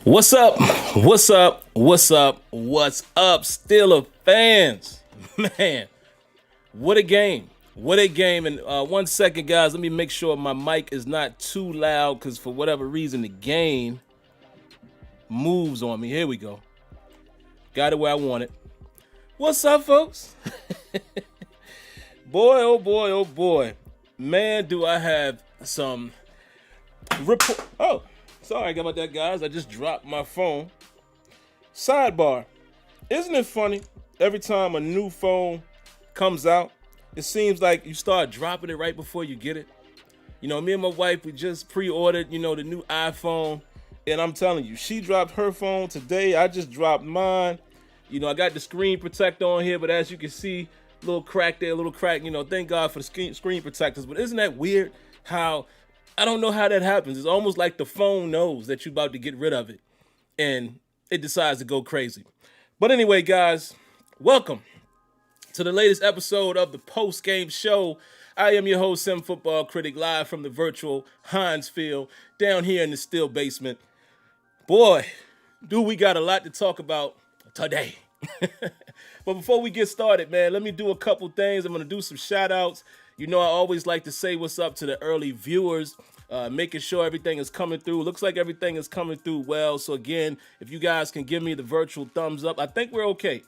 What's up? What's up? What's up? What's up, Steeler fans? Man, what a game. What a game. And 1 second, guys, let me make sure my mic is not too loud because for whatever reason, the game moves on me. Here we go. Got it where I want it. What's up, folks? Boy, oh boy, oh boy. Man, do I have some report. Oh. Sorry about that, guys. I just dropped my phone. Sidebar. Isn't it funny? Every time a new phone comes out, it seems like you start dropping it right before you get it. You know, me and my wife, we just pre-ordered, the new iPhone. And I'm telling you, she dropped her phone today. I just dropped mine. I got the screen protector on here, but as you can see, little crack there, little crack. Thank God for the screen protectors. But isn't that weird how... I don't know how that happens. It's almost like the phone knows that you're about to get rid of it and it decides to go crazy. But anyway, guys, welcome to the latest episode of the post-game show. I am your host, SimFBallCritic, live from the virtual Heinz Field down here in the steel basement. Boy, do we got a lot to talk about today. But before we get started, man, let me do a couple things. I'm going to do some shout outs. I always like to say what's up to the early viewers, making sure everything is coming through. Looks like everything is coming through well. So again, if you guys can give me the virtual thumbs up, I think we're okay.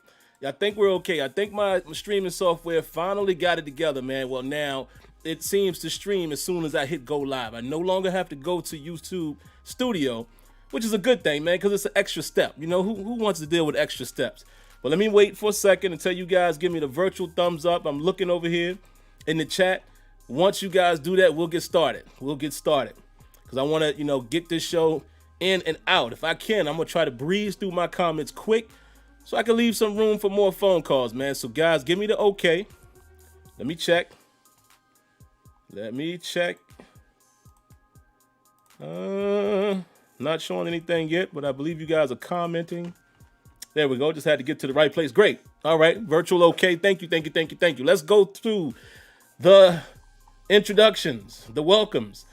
I think my streaming software finally got it together, man. Well, now it seems to stream as soon as I hit go live. I no longer have to go to YouTube Studio, which is a good thing, man, because it's an extra step. Who wants to deal with extra steps? But let me wait for a second until you guys give me the virtual thumbs up. I'm looking over here in the chat. Once you guys do that, we'll get started. Because I want to, get this show in and out. If I can, I'm going to try to breeze through my comments quick so I can leave some room for more phone calls, man. So, guys, give me the okay. Let me check. Not showing anything yet, but I believe you guys are commenting. There we go. Just had to get to the right place. Great. All right. Virtual okay. Thank you. Let's go through the introductions, the welcomes.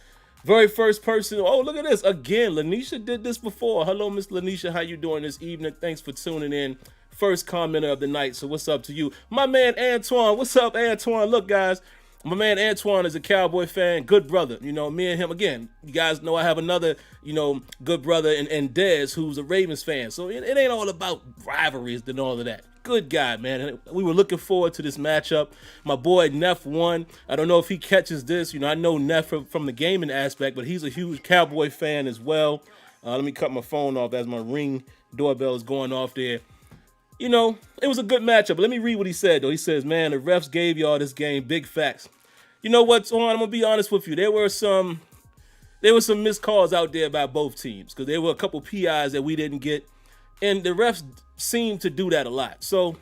Very first person. Oh, look at this. Again, Lanisha did this before. Hello, Miss Lanisha. How you doing this evening? Thanks for tuning in. First commenter of the night. So what's up to you? My man, Antoine. What's up, Antoine? Look, guys. My man Antoine is a Cowboy fan, good brother. Me and him, again, you guys know I have another, good brother in Dez who's a Ravens fan. So it ain't all about rivalries and all of that. Good guy, man. We were looking forward to this matchup. My boy Neff won. I don't know if he catches this. I know Neff from the gaming aspect, but he's a huge Cowboy fan as well. Let me cut my phone off as my Ring doorbell is going off there. It was a good matchup. But let me read what he said, though. He says, man, the refs gave y'all this game. Big facts. You know what's on? I'm going to be honest with you. There were some missed calls out there by both teams because there were a couple PIs that we didn't get. And the refs seem to do that a lot. So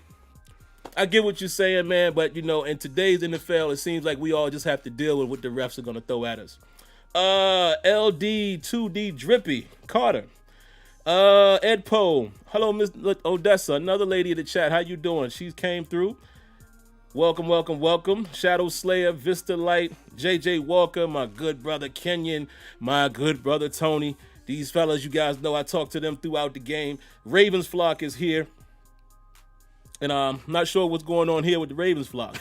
I get what you're saying, man. But, in today's NFL, it seems like we all just have to deal with what the refs are going to throw at us. LD 2D Drippy Carter. Ed Poe. Hello, Miss Odessa. Another lady in the chat. How you doing? She came through. Welcome. Shadow Slayer, Vista Light, JJ Walker, my good brother Kenyon, my good brother Tony. These fellas, you guys know I talk to them throughout the game. Ravens flock is here. And I'm not sure what's going on here with the Ravens flock.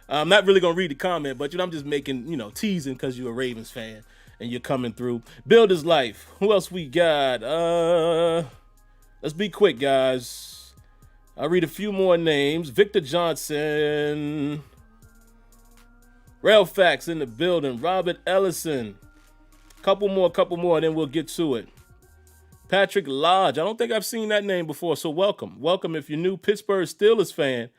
I'm not really going to read the comment, but I'm just making, teasing because you're a Ravens fan and you're coming through. Builder's Life. Who else we got? Let's be quick, guys. I'll read a few more names. Victor Johnson. Rail Facts in the building. Robert Ellison. Couple more, and then we'll get to it. Patrick Lodge. I don't think I've seen that name before, so welcome. Welcome if you're new. Pittsburgh Steelers fan.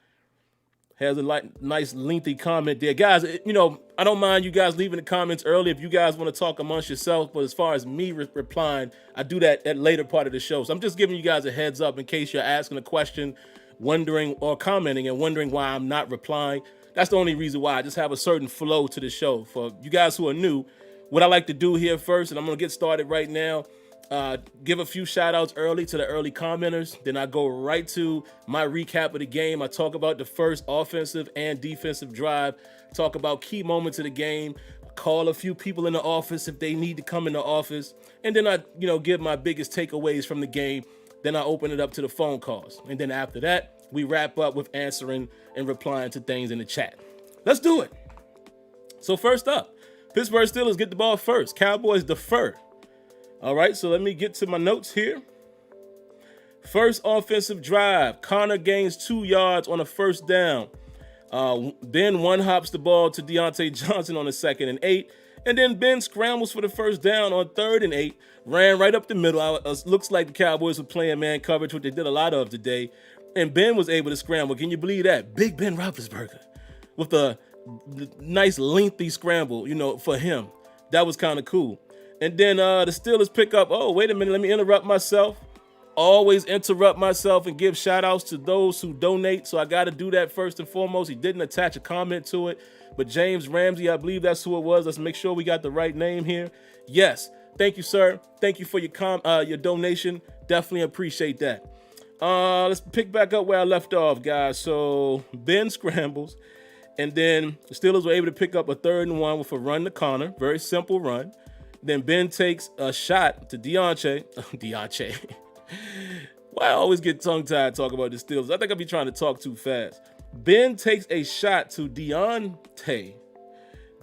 Has a nice lengthy comment there. Guys, I don't mind you guys leaving the comments early if you guys want to talk amongst yourself, but as far as me replying, I do that at later part of the show. So I'm just giving you guys a heads up in case you're asking a question, wondering or commenting and wondering why I'm not replying. That's the only reason why. I just have a certain flow to the show. For you guys who are new, what I like to do here first, and I'm going to get started right now, give a few shout outs early to the early commenters. Then I go right to my recap of the game. I talk about the first offensive and defensive drive, talk about key moments of the game, call a few people in the office if they need to come in the office, and then I, give my biggest takeaways from the game. Then I open it up to the phone calls. And then after that, we wrap up with answering and replying to things in the chat. Let's do it. So first up, Pittsburgh Steelers get the ball first. Cowboys defer. All right, so let me get to my notes here. First offensive drive. Connor gains 2 yards on a first down. Then one hops the ball to Deontay Johnson on the 2nd and 8. And then Ben scrambles for the first down on 3rd and 8. Ran right up the middle. Looks like the Cowboys were playing man coverage, which they did a lot of today. And Ben was able to scramble. Can you believe that? Big Ben Roethlisberger with a nice lengthy scramble, for him. That was kind of cool. And then the Steelers pick up. Oh, wait a minute. Let me interrupt myself. Always interrupt myself and give shout outs to those who donate. So I got to do that first and foremost. He didn't attach a comment to it, but James Ramsey, I believe that's who it was. Let's make sure we got the right name here. Yes. Thank you, sir. Thank you for your donation. Definitely appreciate that. Let's pick back up where I left off, guys. So Ben scrambles, and then the Steelers were able to pick up a 3rd and 1 with a run to Connor. Very simple run. Then Ben takes a shot to Deontay. Why I always get tongue-tied talking about the Steelers? I think I'll be trying to talk too fast. Ben takes a shot to Deontay.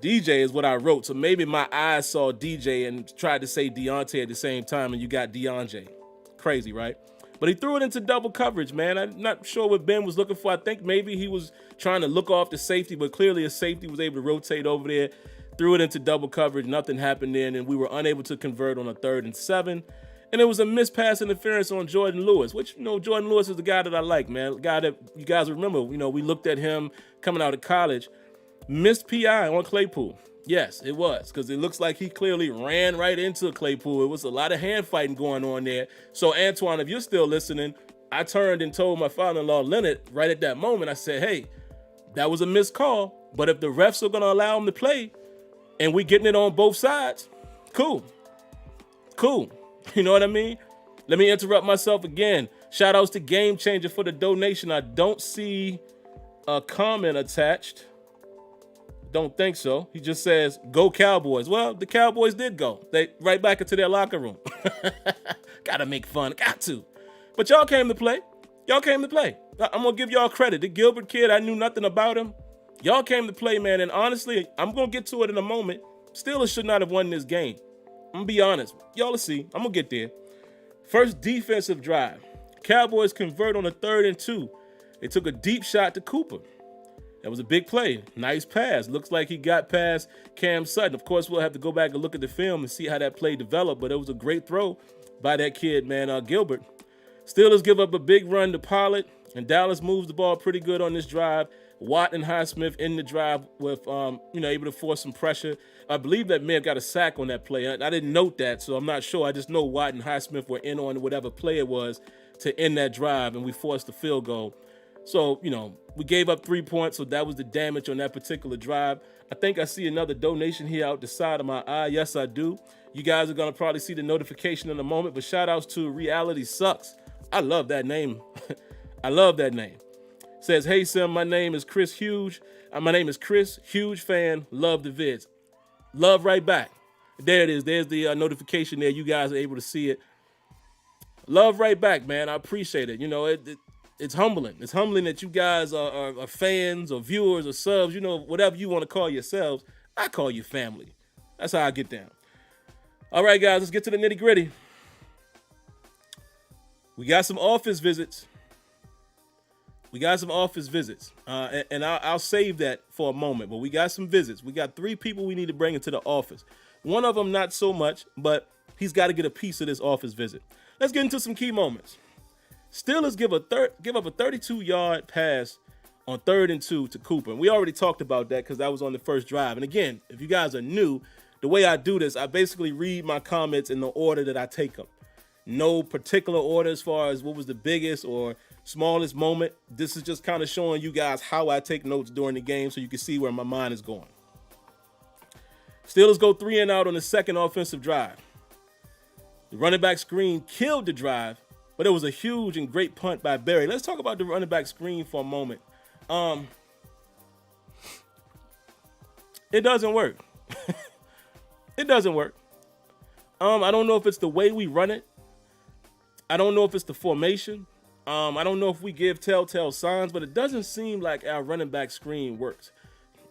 DJ is what I wrote, so maybe my eyes saw DJ and tried to say Deontay at the same time, and you got Deontay. Crazy, right? But he threw it into double coverage, man. I'm not sure what Ben was looking for. I think maybe he was trying to look off the safety, but clearly a safety was able to rotate over there, threw it into double coverage. Nothing happened then, and we were unable to convert on a 3rd and 7. And it was a missed pass interference on Jordan Lewis, which, Jordan Lewis is the guy that I like, man. The guy that you guys remember, we looked at him coming out of college. Missed PI on Claypool. Yes, it was, because it looks like he clearly ran right into Claypool. It was a lot of hand fighting going on there. So, Antoine, if you're still listening, I turned and told my father-in-law, Leonard, right at that moment, I said, hey, that was a missed call, but if the refs are going to allow him to play and we getting it on both sides, cool. You know what I mean? Let me interrupt myself again. Shout outs to Game Changer for the donation. I don't see a comment attached. Don't think so. He just says, go Cowboys. Well, the Cowboys did go. They right back into their locker room. Gotta make fun. Got to. But y'all came to play. I'm going to give y'all credit. The Gilbert kid, I knew nothing about him. Y'all came to play, man. And honestly, I'm going to get to it in a moment. Steelers should not have won this game. I'm going to be honest. Y'all will see. I'm going to get there. First defensive drive. Cowboys convert on a 3rd and 2. They took a deep shot to Cooper. That was a big play. Nice pass. Looks like he got past Cam Sutton. Of course, we'll have to go back and look at the film and see how that play developed, but it was a great throw by that kid, man, Gilbert. Steelers give up a big run to Pollard, and Dallas moves the ball pretty good on this drive. Watt and Highsmith in the drive with, able to force some pressure. I believe that may have got a sack on that play. I didn't note that, so I'm not sure. I just know Watt and Highsmith were in on whatever play it was to end that drive, and we forced the field goal. So, we gave up 3 points, so that was the damage on that particular drive. I think I see another donation here out the side of my eye. Yes, I do. You guys are going to probably see the notification in a moment, but shout outs to Reality Sucks. I love that name. I love that name. Says, hey, Sim, my name is Chris, huge fan, love the vids. Love right back. There it is. There's the notification there. You guys are able to see it. Love right back, man. I appreciate it. It's humbling. It's humbling that you guys are fans or viewers or subs, whatever you want to call yourselves. I call you family. That's how I get down. All right, guys, let's get to the nitty gritty. We got some office visits. And I'll save that for a moment, but we got some visits. We got 3 people we need to bring into the office. One of them, not so much, but he's got to get a piece of this office visit. Let's get into some key moments. Steelers give up a 32-yard pass on 3rd and 2 to Cooper. And we already talked about that because that was on the first drive. And again, if you guys are new, the way I do this, I basically read my comments in the order that I take them. No particular order as far as what was the biggest or smallest moment. This is just kind of showing you guys how I take notes during the game so you can see where my mind is going. Steelers go 3 and out on the second offensive drive. The running back screen killed the drive, but it was a huge and great punt by Berry. Let's talk about the running back screen for a moment. It doesn't work. doesn't work. I don't know if it's the way we run it. I don't know if it's the formation. I don't know if we give telltale signs, but it doesn't seem like our running back screen works.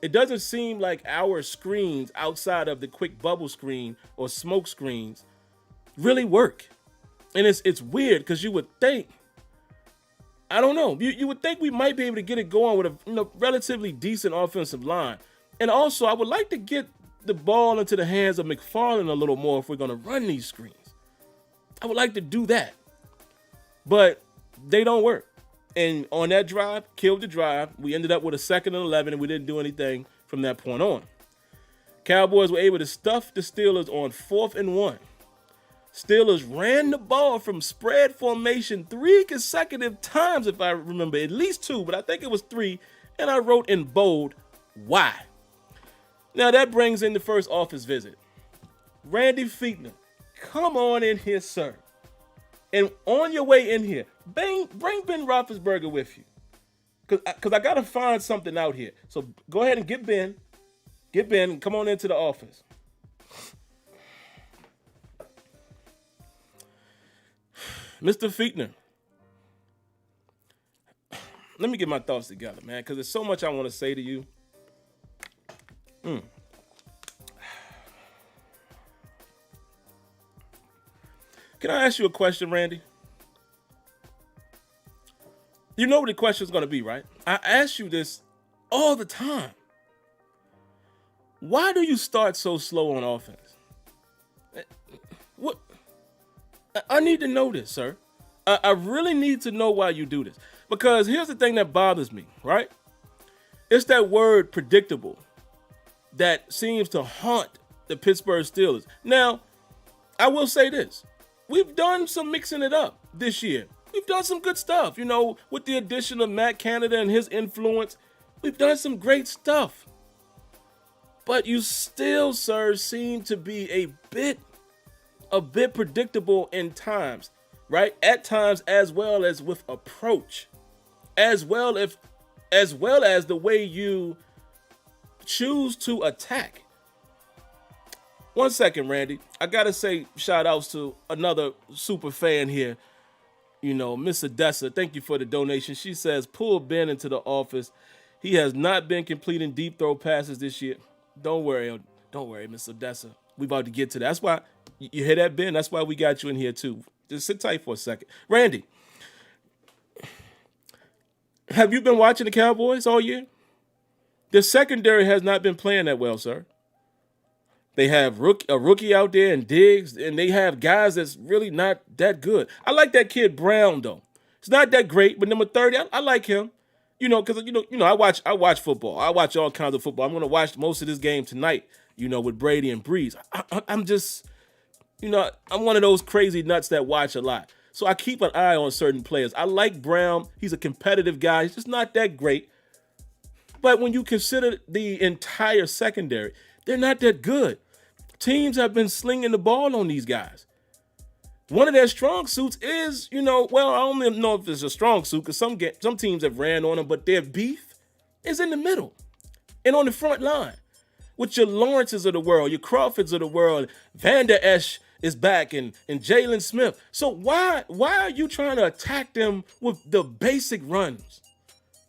It doesn't seem like our screens outside of the quick bubble screen or smoke screens really work. And it's weird because you would think, I don't know, you would think we might be able to get it going with a relatively decent offensive line. And also, I would like to get the ball into the hands of McFarland a little more if we're going to run these screens. I would like to do that. But they don't work. And on that drive, killed the drive. We ended up with a 2nd and 11, and we didn't do anything from that point on. Cowboys were able to stuff the Steelers on 4th and 1. Steelers ran the ball from spread formation 3 consecutive times, if I remember. At least 2, but I think it was 3. And I wrote in bold, why? Now that brings in the first office visit. Randy Fichtner, come on in here, sir. And on your way in here, bring Ben Roethlisberger with you. Because I got to find something out here. So go ahead and get Ben. Get Ben and come on into the office. Mr. Fichtner. Let me get my thoughts together, man, because there's so much I want to say to you. Can I ask you a question, Randy? You know what the question is going to be, right? I ask you this all the time. Why do you start so slow on offense? What? I need to know this, sir. I really need to know why you do this. Because here's the thing that bothers me, right? It's that word predictable that seems to haunt the Pittsburgh Steelers. Now, I will say this. We've done some mixing it up this year. We've done some good stuff, with the addition of Matt Canada and his influence. We've done some great stuff. But you still, sir, seem to be a bit predictable in times, right? At times, as well as with approach, as well as the way you choose to attack. 1 second, Randy. I gotta say shout outs to another super fan here. Miss Odessa, thank you for the donation. She says, pull Ben into the office. He has not been completing deep throw passes this year. Don't worry, Miss Odessa. We about to get to that. That's why, you hear that, Ben? That's why we got you in here too. Just sit tight for a second. Randy, have you been watching the Cowboys all year? The secondary has not been playing that well, sir. They have a rookie out there in Diggs, and they have guys that's really not that good. I like that kid Brown, though. It's not that great, but number 30, I like him. Because I watch football. I watch all kinds of football. I'm going to watch most of this game tonight, with Brady and Breeze. I'm just, I'm one of those crazy nuts that watch a lot. So I keep an eye on certain players. I like Brown. He's a competitive guy. He's just not that great. But when you consider the entire secondary, they're not that good. Teams have been slinging the ball on these guys. One of their strong suits is, I don't know if it's a strong suit because some teams have ran on them, but their beef is in the middle and on the front line with your Lawrences of the world, your Crawfords of the world. Van Der Esch is back and Jalen Smith. So why are you trying to attack them with the basic runs?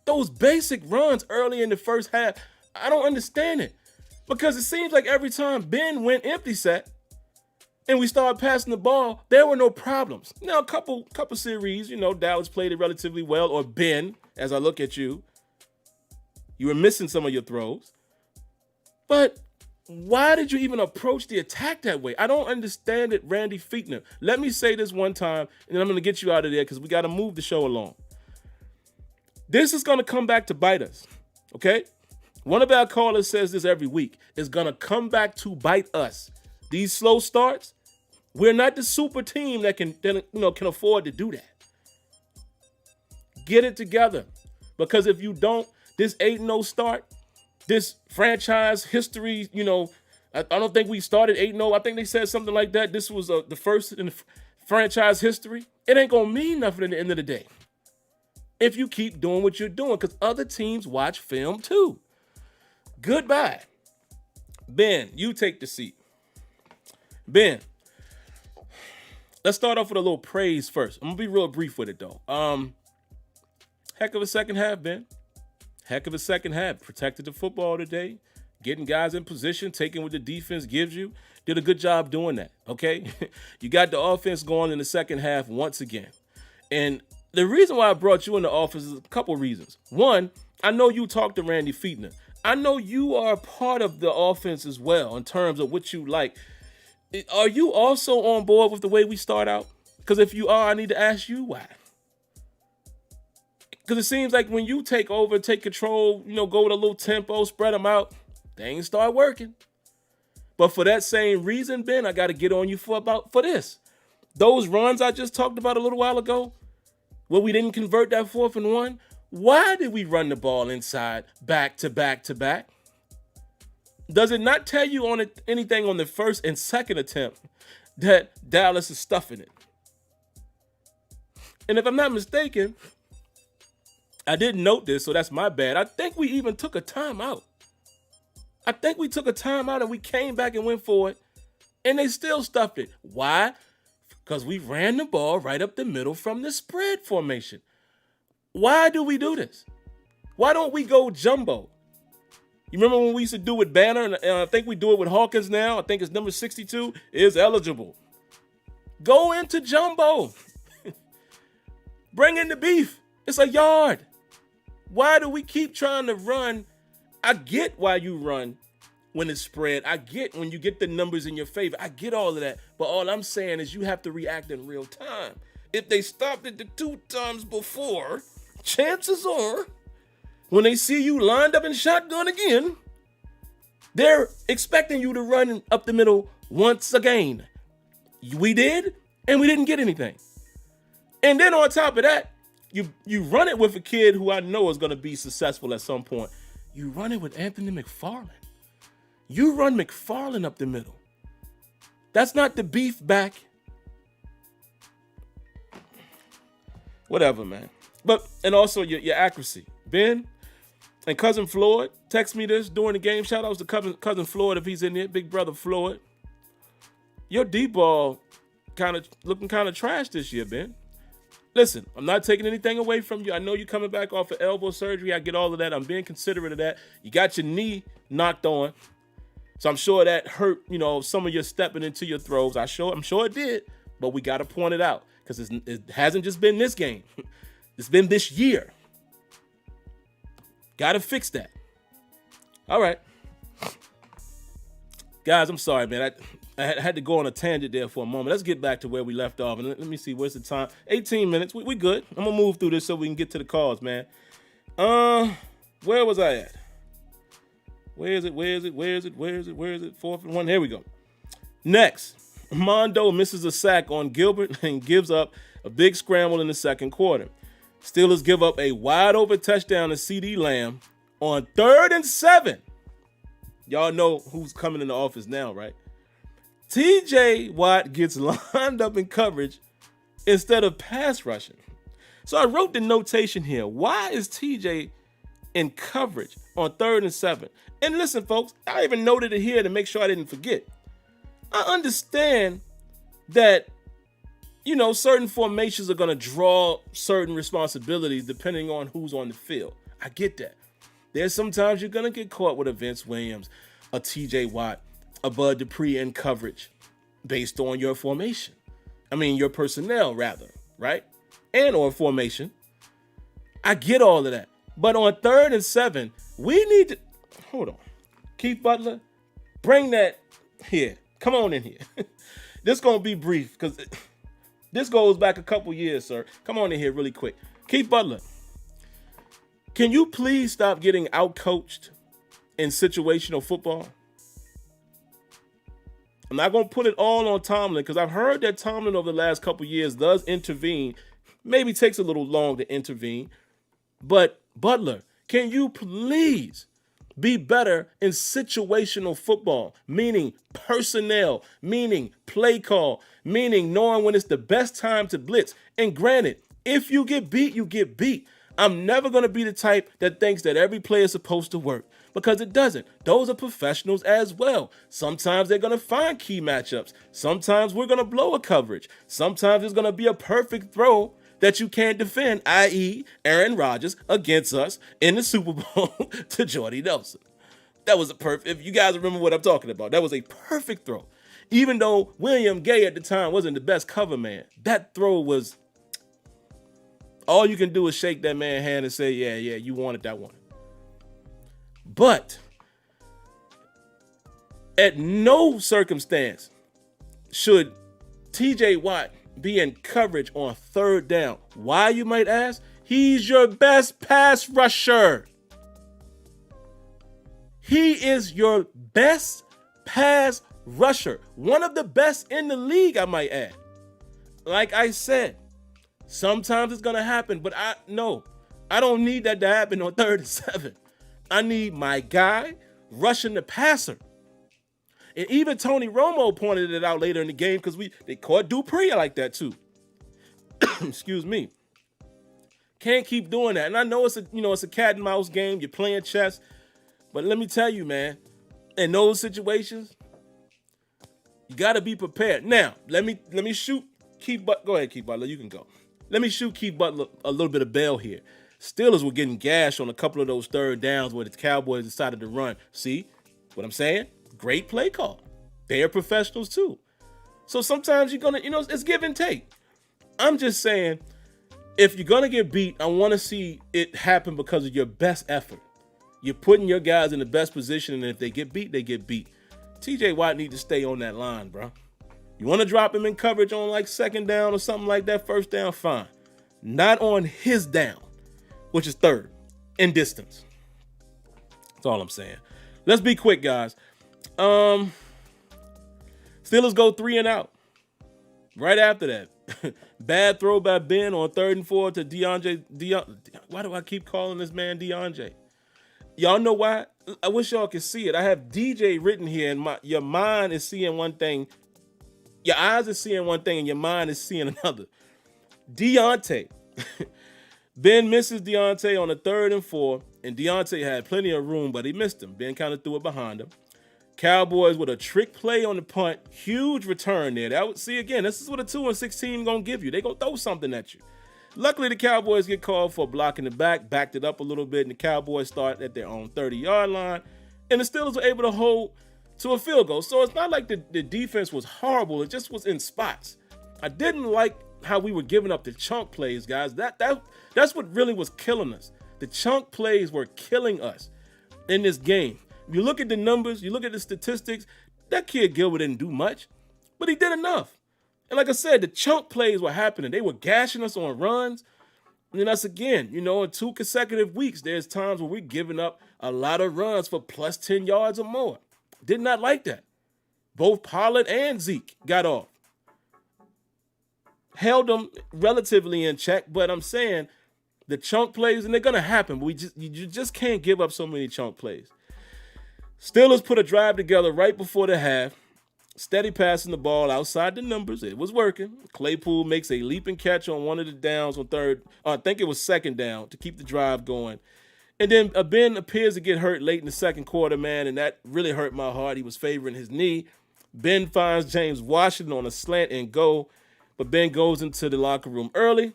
Those basic runs early in the first half, I don't understand it. Because it seems like every time Ben went empty set and we started passing the ball, there were no problems. Now, a couple series, Dallas played it relatively well, or Ben, as I look at you, you were missing some of your throws. But why did you even approach the attack that way? I don't understand it, Randy Fichtner. Let me say this one time, and then I'm going to get you out of there because we got to move the show along. This is going to come back to bite us, okay? One of our callers says this every week. It's going to come back to bite us. These slow starts, we're not the super team that can afford to do that. Get it together. Because if you don't, this 8-0 start, this franchise history, I don't think we started 8-0. I think they said something like that. This was the first in the franchise history. It ain't going to mean nothing at the end of the day if you keep doing what you're doing, because other teams watch film too. Goodbye. Ben, you take the seat. Ben, let's start off with a little praise first. I'm gonna be real brief with it though. Heck of a second half, Ben. Heck of a second half. Protected the football today. Getting guys in position, taking what the defense gives you. Did a good job doing that, okay? You got the offense going in the second half once again. And the reason why I brought you in the office is a couple reasons. One, I know you talked to Randy Fichtner. I know you are a part of the offense as well in terms of what you like. Are you also on board with the way we start out? Because if you are, I need to ask you why. Because it seems like when you take over, take control, go with a little tempo, spread them out, things start working. But for that same reason, Ben, I got to get on you for this. Those runs I just talked about a little while ago, where we didn't convert that 4th and 1, why did we run the ball inside back to back to back? Does it not tell you anything on the first and second attempt that Dallas is stuffing it? And if I'm not mistaken, I didn't note this, so that's my bad. I think we even took a timeout. And we came back and went for it, and they still stuffed it. Why? Because we ran the ball right up the middle from the spread formation. Why do we do this? Why don't we go jumbo? You remember when we used to do with Banner, and I think we do it with Hawkins now. I think it's number 62 is eligible. Go into jumbo. Bring in the beef. It's a yard. Why do we keep trying to run? I get why you run when it's spread. I get when you get the numbers in your favor. I get all of that. But all I'm saying is you have to react in real time. If they stopped it the 2 times before, chances are when they see you lined up in shotgun again, they're expecting you to run up the middle once again. We did, and we didn't get anything. And then on top of that, you run it with a kid who I know is going to be successful at some point. You run it with Anthony McFarland. You run McFarland up the middle. That's not the beef back. Whatever, man. And also your accuracy. Ben and Cousin Floyd, text me this during the game. Shout outs to Cousin Floyd if he's in there. Big brother Floyd. Your deep ball looking kind of trash this year, Ben. Listen, I'm not taking anything away from you. I know you're coming back off of elbow surgery. I get all of that. I'm being considerate of that. You got your knee knocked on. So I'm sure that hurt, some of your stepping into your throws. I'm sure it did, but we got to point it out because it hasn't just been this game. It's been this year. Got to fix that. All right. Guys, I'm sorry, man. I had to go on a tangent there for a moment. Let's get back to where we left off. And let me see, where's the time? 18 minutes. We good. I'm going to move through this so we can get to the calls, man. Where was I at? Where is it? 4th and 1. Here we go. Next, Mondo misses a sack on Gilbert and gives up a big scramble in the second quarter. Steelers give up a wide open touchdown to CD Lamb on 3rd and 7. Y'all know who's coming in the office now, right? TJ Watt gets lined up in coverage instead of pass rushing. So I wrote the notation here. Why is TJ in coverage on 3rd and 7? And listen, folks, I even noted it here to make sure I didn't forget. I understand that, certain formations are going to draw certain responsibilities depending on who's on the field. I get that. There's sometimes you're going to get caught with a Vince Williams, a TJ Watt, a Bud Dupree in coverage based on your formation. Your personnel rather, right? And or formation. I get all of that. But on 3rd and 7, we need to, hold on. Keith Butler, bring that here. Come on in here. This going to be brief because this goes back a couple years, sir. Come on in here really quick. Keith Butler, can you please stop getting outcoached in situational football? I'm not going to put it all on Tomlin because I've heard that Tomlin over the last couple years does intervene. Maybe takes a little long to intervene. But Butler, can you please be better in situational football, meaning personnel, meaning play call, meaning knowing when it's the best time to blitz. And granted, if you get beat, you get beat. I'm never going to be the type that thinks that every play is supposed to work. because it doesn't. Those are professionals as well. Sometimes they're going to find key matchups. Sometimes we're going to blow a coverage. Sometimes it's going to be a perfect throw that you can't defend, i.e. Aaron Rodgers against us in the Super Bowl to Jordy Nelson. That was a perfect, if you guys remember what I'm talking about, that was a perfect throw. Even though William Gay at the time wasn't the best cover man, that throw was, all you can do is shake that man's hand and say, yeah, you wanted that one. But at no circumstance should TJ Watt be in coverage on third down. Why, you might ask? He's your best pass rusher. He is your best pass rusher. One of the best in the league, I might add. Like I said, sometimes it's going to happen, but I don't need that to happen on 3rd and 7. I need my guy rushing the passer. And even Tony Romo pointed it out later in the game because they caught Dupree like that too. Excuse me. Can't keep doing that. And I know it's a cat and mouse game. You're playing chess. But let me tell you, man, in those situations, you got to be prepared. Now, let me shoot Keith Butler. Go ahead, Keith Butler. You can go. Let me shoot Keith Butler a little bit of bail here. Steelers were getting gashed on a couple of those third downs where the Cowboys decided to run. See what I'm saying? Great play call. They are professionals too. So sometimes you're going to, it's give and take. I'm just saying, if you're going to get beat, I want to see it happen because of your best effort. You're putting your guys in the best position, and if they get beat, they get beat. TJ Watt need to stay on that line, bro. You want to drop him in coverage on like second down or something like that, first down, fine. Not on his down, which is third in distance. That's all I'm saying. Let's be quick, guys. Steelers go 3 and out. Right after that, bad throw by Ben on 3rd and 4 to DeAndre. Why do I keep calling this man DeAndre? Y'all know why? I wish y'all could see it. I have DJ written here, and your mind is seeing one thing. Your eyes are seeing one thing, and your mind is seeing another. Deontay. Ben misses Deontay on the 3rd and 4, and Deontay had plenty of room, but he missed him. Ben kind of threw it behind him. Cowboys with a trick play on the punt. Huge return there. See, again, this is what a 2-6 team going to give you. They're going to throw something at you. Luckily, the Cowboys get called for blocking the back, backed it up a little bit, and the Cowboys start at their own 30-yard line, and the Steelers were able to hold to a field goal. So it's not like the defense was horrible. It just was in spots. I didn't like how we were giving up the chunk plays, guys. That's what really was killing us. The chunk plays were killing us in this game. If you look at the numbers, you look at the statistics, that kid Gilbert didn't do much, but he did enough. And like I said, the chunk plays were happening. They were gashing us on runs. And that's again, in 2 consecutive weeks, there's times where we're giving up a lot of runs for plus 10 yards or more. Did not like that. Both Pollard and Zeke got off. Held them relatively in check, but I'm saying the chunk plays, and they're going to happen, but you just can't give up so many chunk plays. Steelers put a drive together right before the half. Steady passing the ball outside the numbers. It was working. Claypool makes a leaping catch on one of the downs on I think it was second down to keep the drive going. And then Ben appears to get hurt late in the second quarter, man, and that really hurt my heart. He was favoring his knee. Ben finds James Washington on a slant and go, but Ben goes into the locker room early,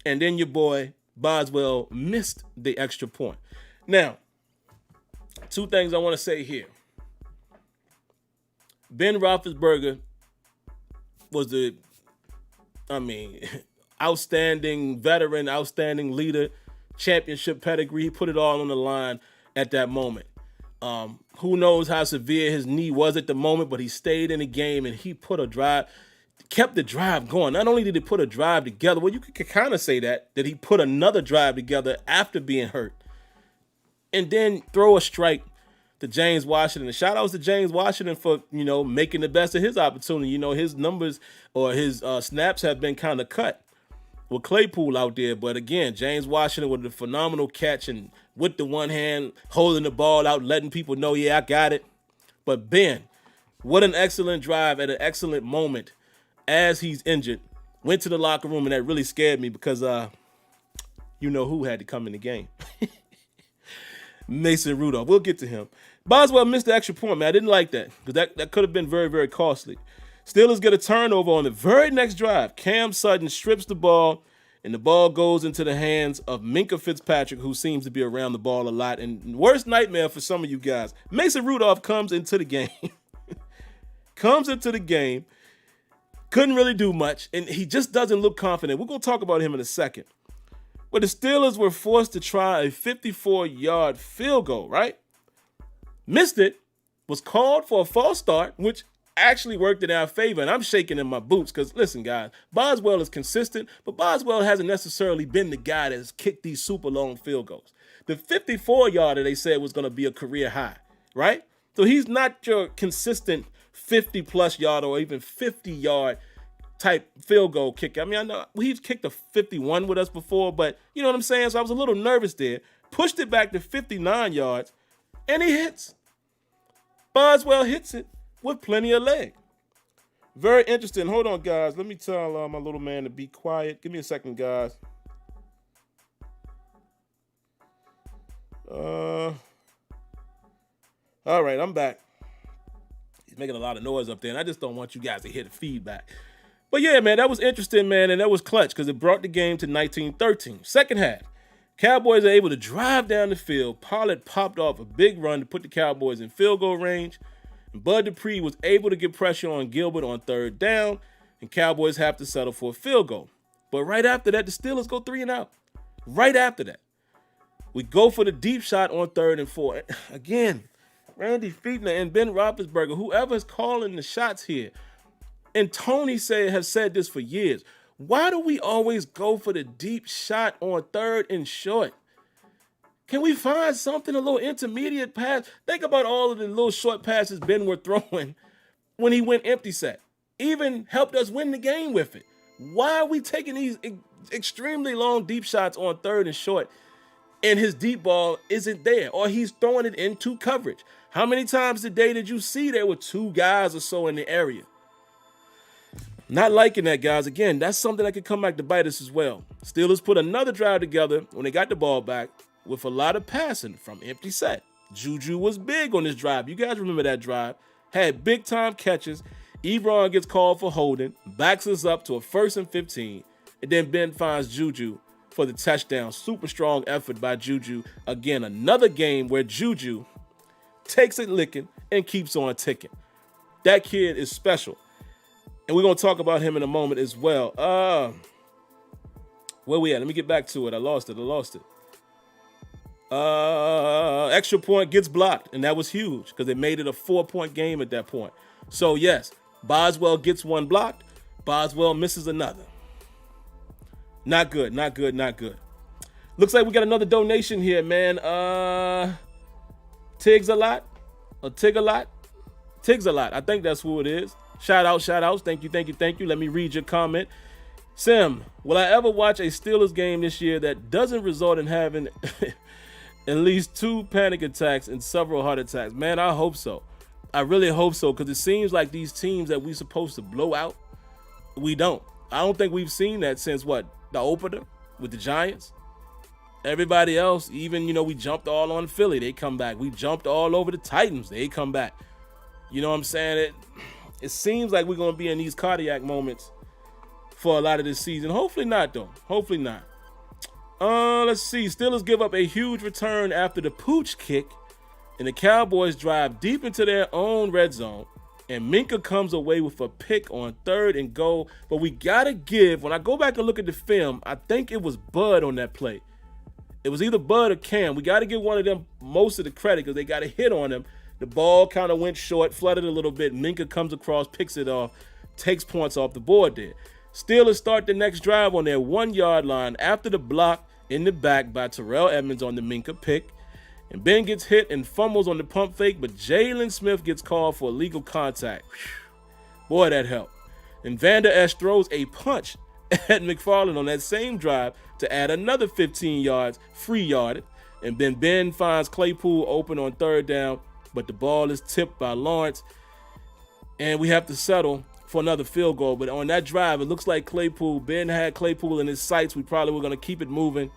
and then your boy Boswell missed the extra point. Now, 2 things I want to say here. Ben Roethlisberger was outstanding veteran, outstanding leader, championship pedigree. He put it all on the line at that moment. Who knows how severe his knee was at the moment, but he stayed in the game and he kept the drive going. Not only did he put a drive together, well, you could kind of say that he put another drive together after being hurt. And then throw a strike to James Washington. And shout outs to James Washington for, making the best of his opportunity. His numbers or his snaps have been kind of cut with Claypool out there. But again, James Washington with a phenomenal catch and with the one hand holding the ball out, letting people know, yeah, I got it. But Ben, what an excellent drive at an excellent moment as he's injured. Went to the locker room, and that really scared me because who had to come in the game. Mason Rudolph. We'll get to him. Boswell missed the extra point, man. I didn't like that because that could have been very, very costly. Steelers get a turnover on the very next drive. Cam Sutton strips the ball, and the ball goes into the hands of Minkah Fitzpatrick, who seems to be around the ball a lot. And worst nightmare for some of you guys, Mason Rudolph comes into the game. Couldn't really do much, and he just doesn't look confident. We're going to talk about him in a second. But the Steelers were forced to try a 54-yard field goal, right? Missed it, was called for a false start, which actually worked in our favor, and I'm shaking in my boots because, listen, guys, Boswell is consistent, but Boswell hasn't necessarily been the guy that's kicked these super long field goals. The 54-yarder they said was going to be a career high, right? So he's not your consistent 50-plus yard or even 50-yard type field goal kicker. I mean, I know he's kicked a 51 with us before, but you know what I'm saying? So I was a little nervous there. Pushed it back to 59 yards, and he hits. Boswell hits it with plenty of leg. Very interesting. Hold on, guys. Let me tell my little man to be quiet. Give me a second, guys. All right, I'm back. He's making a lot of noise up there, and I just don't want you guys to hear the feedback. But yeah, man, that was interesting, man, and that was clutch because it brought the game to 19-13. Second half, Cowboys are able to drive down the field. Pollard popped off a big run to put the Cowboys in field goal range. And Bud Dupree was able to get pressure on Gilbert on third down, and Cowboys have to settle for a field goal. But right after that, the Steelers go 3 and out. Right after that, we go for the deep shot on 3rd and 4. Again, Randy Fichtner and Ben Roethlisberger, whoever's calling the shots here, and Tony has said this for years. Why do we always go for the deep shot on 3rd and short? Can we find something, a little intermediate pass? Think about all of the little short passes Ben were throwing when he went empty set. Even helped us win the game with it. Why are we taking these extremely long deep shots on 3rd and short and his deep ball isn't there or he's throwing it into coverage? How many times today did you see there were 2 guys or so in the area? Not liking that, guys. Again, that's something that could come back to bite us as well. Steelers put another drive together when they got the ball back with a lot of passing from empty set. Juju was big on this drive. You guys remember that drive. Had big-time catches. Ebron gets called for holding, backs us up to a 1st and 15, and then Ben finds Juju for the touchdown. Super strong effort by Juju. Again, another game where Juju takes it licking and keeps on ticking. That kid is special. And we're going to talk about him in a moment as well. Where we at? Let me get back to it. I lost it. Extra point gets blocked, and that was huge because it made it a 4-point game at that point. So, yes, Boswell gets one blocked. Boswell misses another. Not good. Looks like we got another donation here, man. Tiggs a lot. I think that's who it is. Shout outs. Thank you. Let me read your comment. Sim, will I ever watch a Steelers game this year that doesn't result in having at least 2 panic attacks and several heart attacks? Man, I hope so. I really hope so because it seems like these teams that we're supposed to blow out, we don't. I don't think we've seen that since the opener with the Giants. Everybody else, even, we jumped all on Philly. They come back. We jumped all over the Titans. They come back. You know what I'm saying? It seems like we're going to be in these cardiac moments for a lot of this season. Hopefully not, though. Hopefully not. Let's see. Steelers give up a huge return after the pooch kick, and the Cowboys drive deep into their own red zone, and Minkah comes away with a pick on 3rd and goal. But we got to give, when I go back and look at the film, I think it was Bud on that play. It was either Bud or Cam. We got to give one of them most of the credit because they got a hit on him. The ball kind of went short, flooded a little bit. Minkah comes across, picks it off, takes points off the board there. Steelers start the next drive on their 1-yard line after the block in the back by Terrell Edmonds on the Minkah pick. And Ben gets hit and fumbles on the pump fake, but Jalen Smith gets called for illegal contact. Whew. Boy, that helped. And Vander Esch throws a punch at McFarland on that same drive to add another 15 yards, free yarded. And then Ben finds Claypool open on 3rd down, but the ball is tipped by Lawrence, and we have to settle for another field goal. But on that drive, it looks like Ben had Claypool in his sights. We probably were going to keep it moving.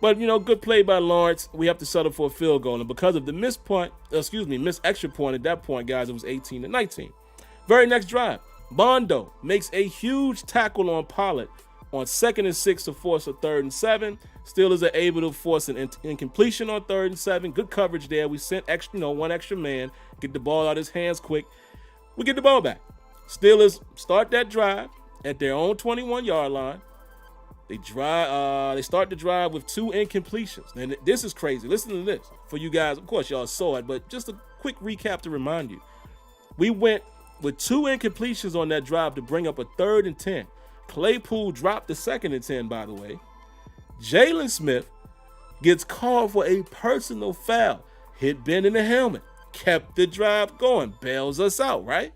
But, good play by Lawrence. We have to settle for a field goal. And because of the missed extra point at that point, guys, it was 18-19. Very next drive, Bondo makes a huge tackle on Pollard on 2nd and 6 to force a 3rd and 7. Steelers are able to force an incompletion on 3rd and 7. Good coverage there. We sent one extra man, get the ball out of his hands quick. We get the ball back. Steelers start that drive at their own 21-yard line. They start the drive with 2 incompletions. And this is crazy. Listen to this. For you guys, of course, y'all saw it, but just a quick recap to remind you. We went with 2 incompletions on that drive to bring up a 3rd and 10. Claypool dropped the 2nd and 10, by the way. Jalen Smith gets called for a personal foul. Hit Ben in the helmet. Kept the drive going. Bails us out, right?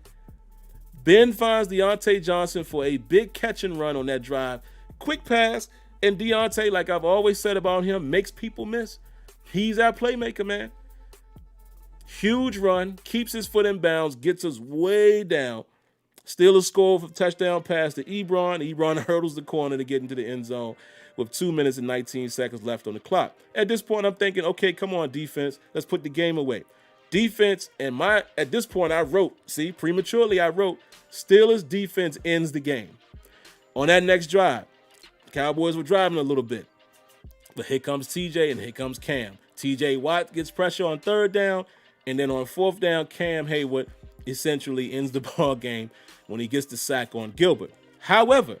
Ben finds Deontay Johnson for a big catch and run on that drive. Quick pass. And Deontay, like I've always said about him, makes people miss. He's our playmaker, man. Huge run. Keeps his foot in bounds. Gets us way down. Steelers score for a touchdown pass to Ebron. Ebron hurdles the corner to get into the end zone with 2 minutes and 19 seconds left on the clock. At this point, I'm thinking, okay, come on, defense. Let's put the game away. Defense, and at this point, prematurely I wrote, Steelers defense ends the game. On that next drive, the Cowboys were driving a little bit. But here comes TJ and here comes Cam. TJ Watt gets pressure on 3rd down, and then on 4th down, Cam Hayward essentially ends the ball game when he gets the sack on Gilbert. However,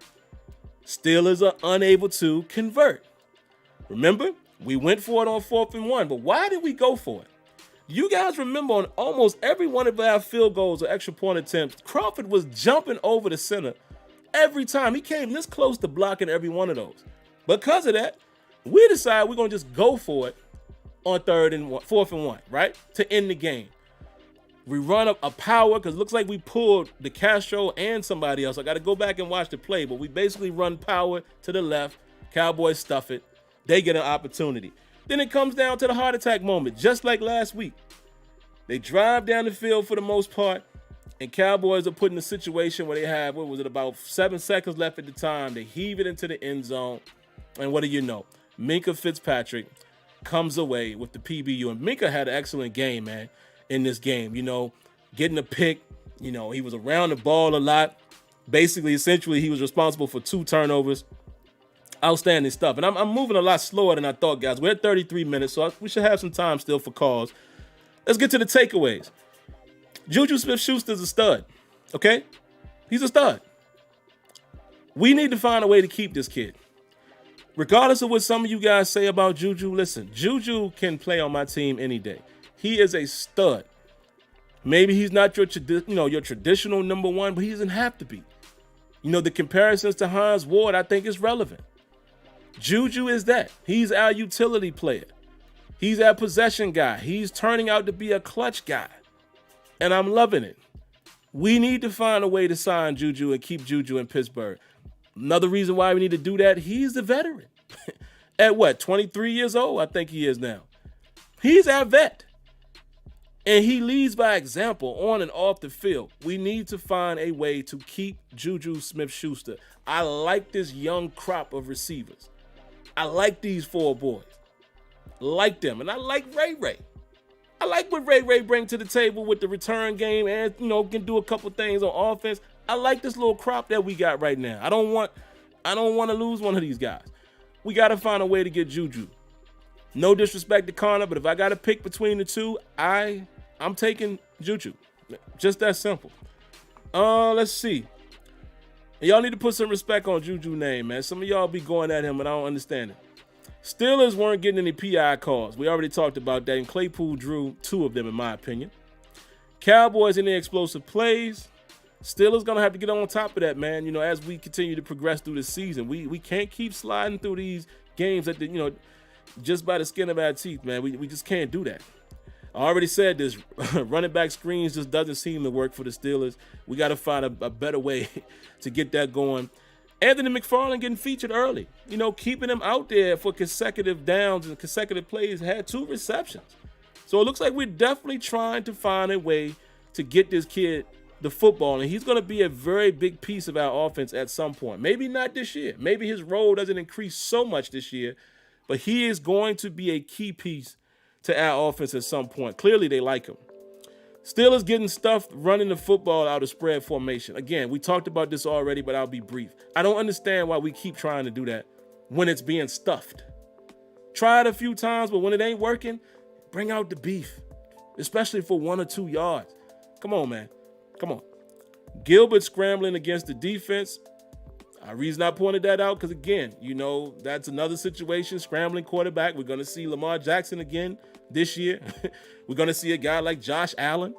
Steelers are unable to convert. Remember, we went for it on 4th and 1, but why did we go for it? You guys remember on almost every one of our field goals or extra point attempts, Crawford was jumping over the center every time. He came this close to blocking every one of those. Because of that, we decided we're going to just go for it on 4th and 1, right? To end the game. We run up a power because it looks like we pulled the Castro and somebody else. I got to go back and watch the play, but we basically run power to the left. Cowboys stuff it. They get an opportunity. Then it comes down to the heart attack moment, just like last week. They drive down the field for the most part, and Cowboys are put in a situation where they have, about 7 seconds left at the time. They heave it into the end zone, and what do you know? Minkah Fitzpatrick comes away with the PBU, and Minkah had an excellent game, man. In this game, getting a pick, he was around the ball a lot. Essentially, he was responsible for 2 turnovers. Outstanding stuff. And I'm moving a lot slower than I thought, guys. We're at 33 minutes, so we should have some time still for calls. Let's get to the takeaways. Juju Smith-Schuster's a stud, okay? He's a stud. We need to find a way to keep this kid. Regardless of what some of you guys say about Juju, listen, Juju can play on my team any day. He is a stud. Maybe he's not your traditional number 1, but he doesn't have to be. The comparisons to Hines Ward, I think, is relevant. Juju is that. He's our utility player. He's our possession guy. He's turning out to be a clutch guy. And I'm loving it. We need to find a way to sign Juju and keep Juju in Pittsburgh. Another reason why we need to do that, he's the veteran. At 23 years old, I think he is now. He's our vet. And he leads by example on and off the field. We need to find a way to keep Juju Smith-Schuster. I like this young crop of receivers. I like these 4 boys. Like them. And I like Ray Ray. I like what Ray Ray brings to the table with the return game and, can do a couple things on offense. I like this little crop that we got right now. I don't want to lose one of these guys. We got to find a way to get Juju. No disrespect to Connor, but if I got to pick between the two, I'm taking Juju. Just that simple. Let's see. And y'all need to put some respect on Juju's name, man. Some of y'all be going at him, and I don't understand it. Steelers weren't getting any PI calls. We already talked about that, and Claypool drew 2 of them, in my opinion. Cowboys in their explosive plays. Steelers going to have to get on top of that, man. As we continue to progress through the season, we can't keep sliding through these games at just by the skin of our teeth, man. We just can't do that. I already said this, running back screens just doesn't seem to work for the Steelers. We got to find a better way to get that going. Anthony McFarland getting featured early, keeping him out there for consecutive downs and consecutive plays, had 2 receptions. So it looks like we're definitely trying to find a way to get this kid the football, and he's going to be a very big piece of our offense at some point. Maybe not this year. Maybe his role doesn't increase so much this year, but he is going to be a key piece to our offense at some point. Clearly, they like him. Steelers getting stuffed running the football out of spread formation. Again, we talked about this already, but I'll be brief. I don't understand why we keep trying to do that when it's being stuffed. Try it a few times, but when it ain't working, bring out the beef, especially for 1 or 2 yards. Come on, man. Come on. Gilbert scrambling against the defense. The reason I pointed that out, because again, that's another situation, scrambling quarterback. We're going to see Lamar Jackson again this year. We're going to see a guy like Josh Allen,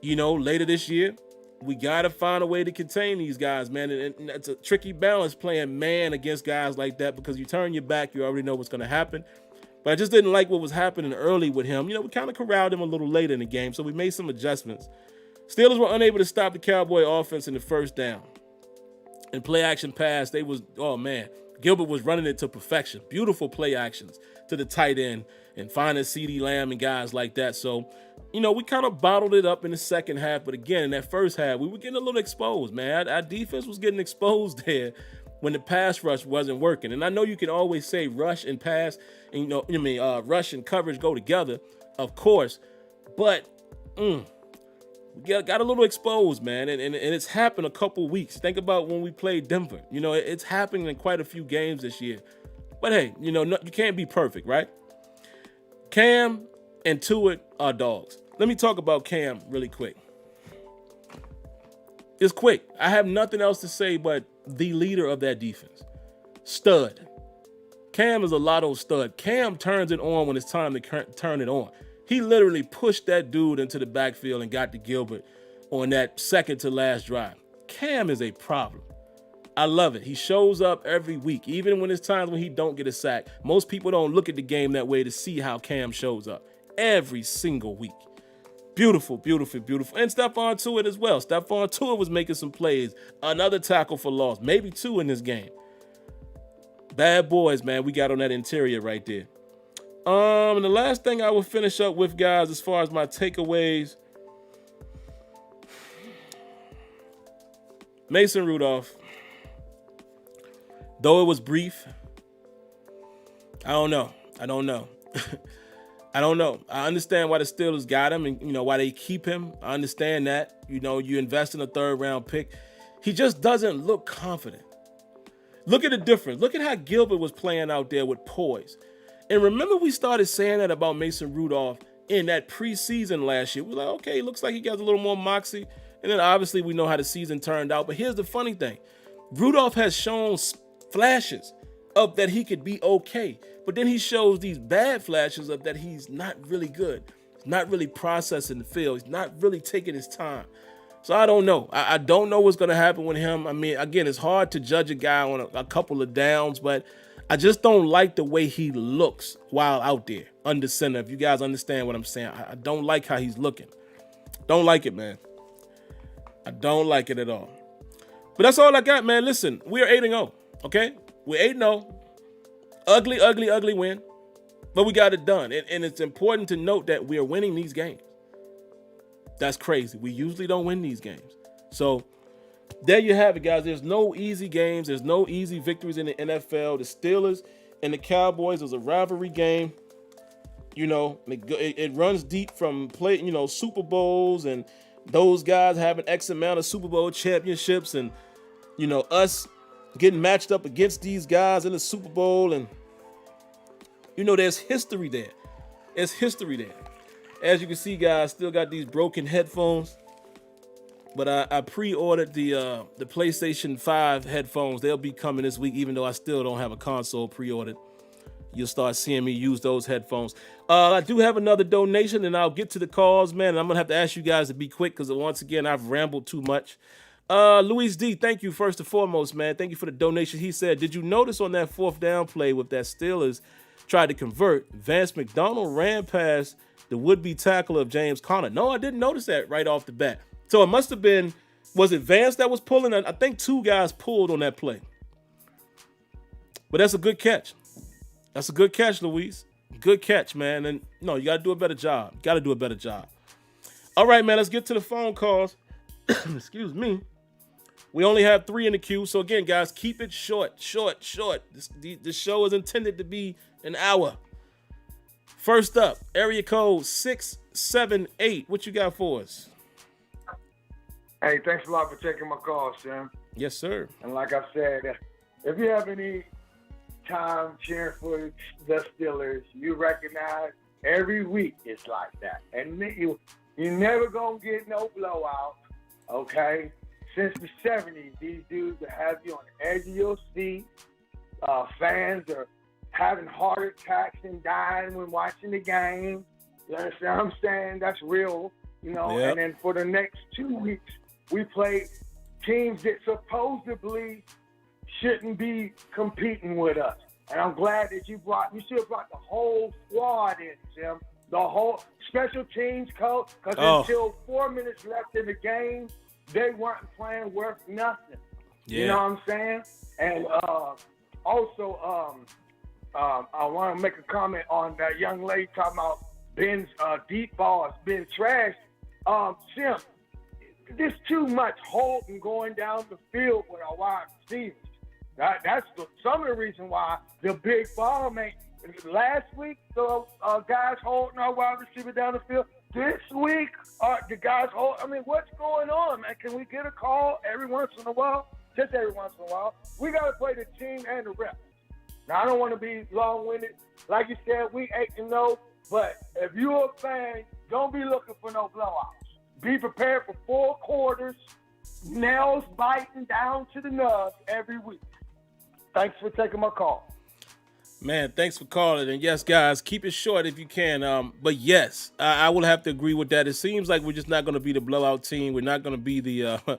later this year. We got to find a way to contain these guys, man. And that's a tricky balance playing man against guys like that, because you turn your back, you already know what's going to happen. But I just didn't like what was happening early with him. We kind of corralled him a little later in the game, so we made some adjustments. Steelers were unable to stop the Cowboy offense in the first down. In play action pass, Gilbert was running it to perfection. Beautiful play actions to the tight end and finding CeeDee Lamb and guys like that. So, we kind of bottled it up in the second half. But again, in that first half, we were getting a little exposed, man. Our defense was getting exposed there when the pass rush wasn't working. And I know you can always say rush and pass, and rush and coverage go together, of course. But we got a little exposed, man, and it's happened a couple weeks. Think about when we played Denver. It's happening in quite a few games this year. But hey, you can't be perfect, right? Cam and Tuitt are dogs. Let me talk about Cam really quick. It's quick. I have nothing else to say but the leader of that defense. Stud. Cam is a lotto stud. Cam turns it on when it's time to turn it on. He literally pushed that dude into the backfield and got to Gilbert on that second to last drive. Cam is a problem. I love it. He shows up every week, even when it's times when he don't get a sack. Most people don't look at the game that way to see how Cam shows up every single week. Beautiful, beautiful, beautiful. And Stephon Tuitt as well. Stephon Tuitt was making some plays. Another tackle for loss, maybe 2 in this game. Bad boys, man. We got on that interior right there. And the last thing I will finish up with, guys, as far as my takeaways, Mason Rudolph, though it was brief, I don't know. I don't know. I understand why the Steelers got him and, why they keep him. I understand that. You invest in a 3rd round pick. He just doesn't look confident. Look at the difference. Look at how Gilbert was playing out there with poise. And remember, we started saying that about Mason Rudolph in that preseason last year. We're like, okay, looks like he got a little more moxie. And then obviously we know how the season turned out. But here's the funny thing. Rudolph has shown flashes of that he could be okay. But then he shows these bad flashes of that he's not really good. He's not really processing the field. He's not really taking his time. So I don't know. I don't know what's going to happen with him. I mean, again, it's hard to judge a guy on a couple of downs, but I just don't like the way he looks while out there under center. If you guys understand what I'm saying, I don't like how he's looking. Don't like it, man. I don't like it at all. But that's all I got, man. Listen, we're 8-0, okay? We're 8-0. Ugly, ugly, ugly win. But we got it done. And it's important to note that we're winning these games. That's crazy. We usually don't win these games. So there you have it, guys. There's no easy games. There's no easy victories in the NFL. The Steelers and the Cowboys is a rivalry game. It runs deep from Super Bowls and those guys having X amount of Super Bowl championships and, us getting matched up against these guys in the Super Bowl. And, there's history there. There's history there. As you can see, guys, still got these broken headphones. But I pre-ordered the PlayStation 5 headphones. They'll be coming this week, even though I still don't have a console pre-ordered. You'll start seeing me use those headphones. I do have another donation, and I'll get to the calls, man. And I'm going to have to ask you guys to be quick because, once again, I've rambled too much. Luis D, thank you first and foremost, man. Thank you for the donation. He said, did you notice on that 4th down play with that Steelers tried to convert, Vance McDonald ran past the would-be tackler of James Conner? No, I didn't notice that right off the bat. So it must have been, was it Vance that was pulling? I think 2 guys pulled on that play. But that's a good catch. That's a good catch, Luis. Good catch, man. And no, you got to do a better job. Got to do a better job. All right, man, let's get to the phone calls. Excuse me. We only have 3 in the queue. So again, guys, keep it short. This show is intended to be an hour. First up, area code 678. What you got for us? Hey, thanks a lot for taking my call, Sim. Yes, sir. And like I said, if you have any time cheering for the Steelers, you recognize every week it's like that. And you never going to get no blowout, okay? Since the 70s, these dudes will have you on the edge of your seat. Fans are having heart attacks and dying when watching the game. You understand what I'm saying? That's real, you know. Yep. And then for the next 2 weeks, we play teams that supposedly shouldn't be competing with us. And I'm glad that you should have brought the whole squad in, Jim. The whole special teams coach, because until 4 minutes left in the game, they weren't playing worth nothing. Yeah. You know what I'm saying? And also, I want to make a comment on that young lady talking about Ben's deep balls, Ben trash. Jim, there's too much holding going down the field with our wide receivers. That's some of the reason why the big ball made. Last week, the guys holding our wide receiver down the field. This week, the guys hold. I mean, what's going on, man? Can we get a call every once in a while? Just every once in a while. We got to play the team and the reps. Now, I don't want to be long-winded. Like you said, we 8-0. But if you're a fan, don't be looking for no blowouts. Be prepared for 4 quarters, nails biting down to the nubs every week. Thanks for taking my call. Man, thanks for calling. And yes, guys, keep it short if you can. But yes, I will have to agree with that. It seems like we're just not going to be the blowout team. We're not going to be the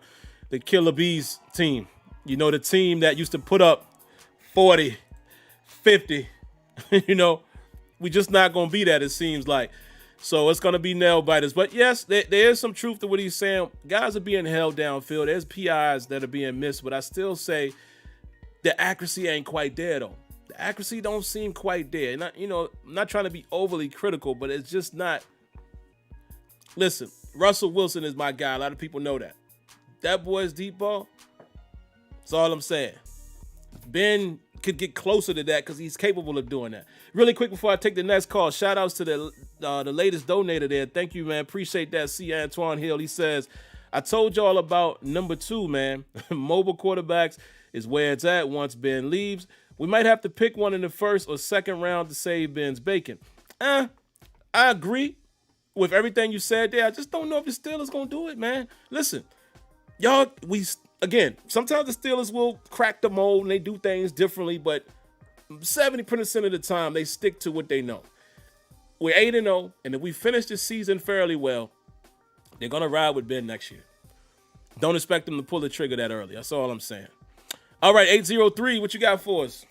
Killer Bees team. You know, the team that used to put up 40, 50. You know, we're just not going to be that, it seems like. So it's going to be nail biters. But yes, there is some truth to what he's saying. Guys are being held downfield. There's PIs that are being missed. But I still say the accuracy ain't quite there, though. The accuracy don't seem quite there. Not, you know, I'm not trying to be overly critical, but it's just not. Listen, Russell Wilson is my guy. A lot of people know that. That boy's deep ball. That's all I'm saying. Ben could get closer to that because he's capable of doing that. Really quick before I take the next call, shout outs to the latest donator there. Thank you, man. Appreciate that. C. Antoine Hill. He says, I told y'all about number 2, man. Mobile quarterbacks is where it's at once Ben leaves. We might have to pick one in the first or second round to save Ben's bacon. I agree with everything you said there. I just don't know if the Steelers going to do it, man. Listen, y'all, again, sometimes the Steelers will crack the mold and they do things differently, but 70% of the time they stick to what they know. We're 8-0, and if we finish the season fairly well, they're going to ride with Ben next year. Don't expect them to pull the trigger that early. That's all I'm saying. All right, 803, what you got for us?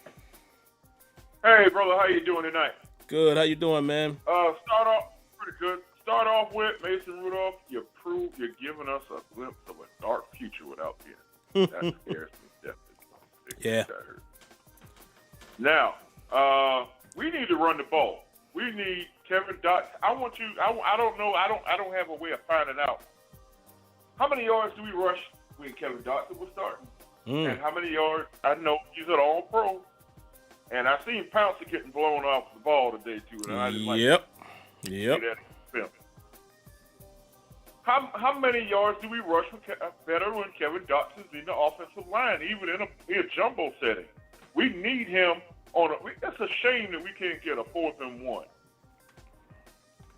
Hey, brother, how you doing tonight? Good. How you doing, man? Start off pretty good. Start off with Mason Rudolph. You prove you're giving us a glimpse of a dark future without being. That scares me definitely. Yeah. Now, we need to run the ball. We need Kevin Dotson. I don't know. I don't have a way of finding out how many yards do we rush when Kevin Dotson was starting, and how many yards. I know he's an All-Pro, and I seen Pouncer getting blown off the ball today too. And I just Yep. that film. How many yards do we rush better when Kevin Dotson's in the offensive line, even in a jumbo setting? We need him on it's a shame that we can't get a 4th and 1.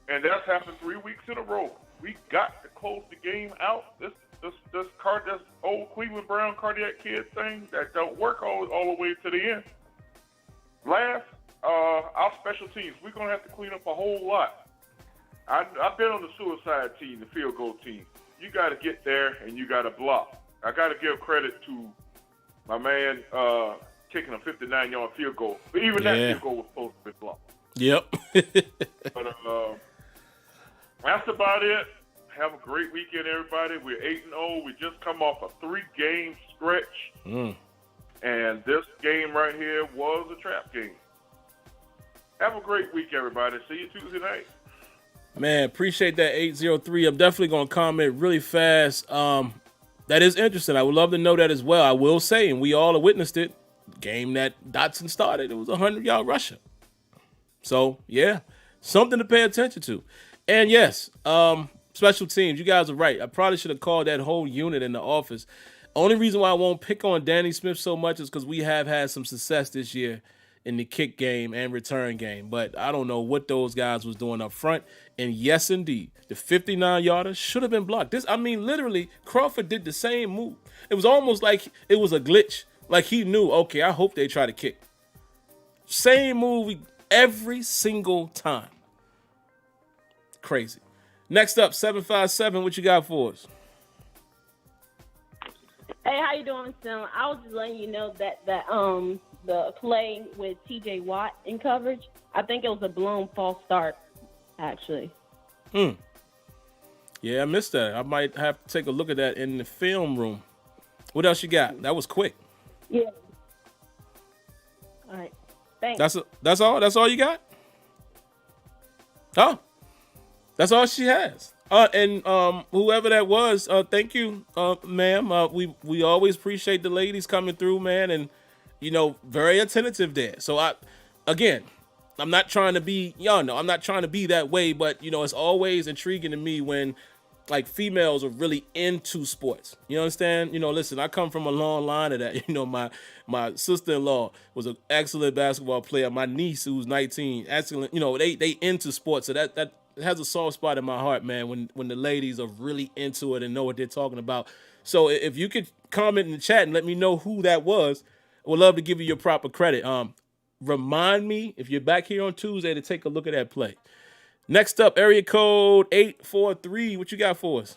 And that's happened 3 weeks in a row. We got to close the game out. This old Cleveland Brown cardiac kid thing that don't work all the way to the end. Last, our special teams, we're going to have to clean up a whole lot. I've been on the suicide team, the field goal team. You got to get there and you got to block. I got to give credit to my man kicking a 59-yard field goal. But even that field goal was supposed to be blocked. Yep. But that's about it. Have a great weekend, everybody. We're 8-0. We just come off a 3-game stretch. And this game right here was a trap game. Have a great week, everybody. See you Tuesday night. Man, appreciate that 803. I'm definitely going to comment really fast. That is interesting. I would love to know that as well. I will say, and we all have witnessed it, game that Dotson started, it was a 100-yard rusher. So, yeah, something to pay attention to. And yes, special teams, you guys are right. I probably should have called that whole unit in the office. Only reason why I won't pick on Danny Smith so much is because we have had some success this year in the kick game and return game. But I don't know what those guys was doing up front. And yes, indeed, the 59-yarder should have been blocked. Literally, Crawford did the same move. It was almost like it was a glitch. Like he knew, okay, I hope they try to kick. Same move every single time. Crazy. Next up, 757, what you got for us? Hey, how you doing, Sim? I was just letting you know that the play with T.J. Watt in coverage, I think it was a blown false start, actually. Yeah, I missed that. I might have to take a look at that in the film room. What else you got? That was quick. Yeah. All right. Thanks. That's all? That's all you got? Oh. That's all she has. And whoever that was, thank you, ma'am. We always appreciate the ladies coming through, man, and very attentive there. So I'm not trying to be, I'm not trying to be that way, but it's always intriguing to me when like females are really into sports. You understand? Listen, I come from a long line of that. My sister-in-law was an excellent basketball player. My niece, who's 19, excellent. They into sports, so that has a soft spot in my heart, man, when the ladies are really into it and know what they're talking about. So if you could comment in the chat and let me know who that was, I would love to give you your proper credit. Remind me, if you're back here on Tuesday, to take a look at that play. Next up, area code 843. What you got for us?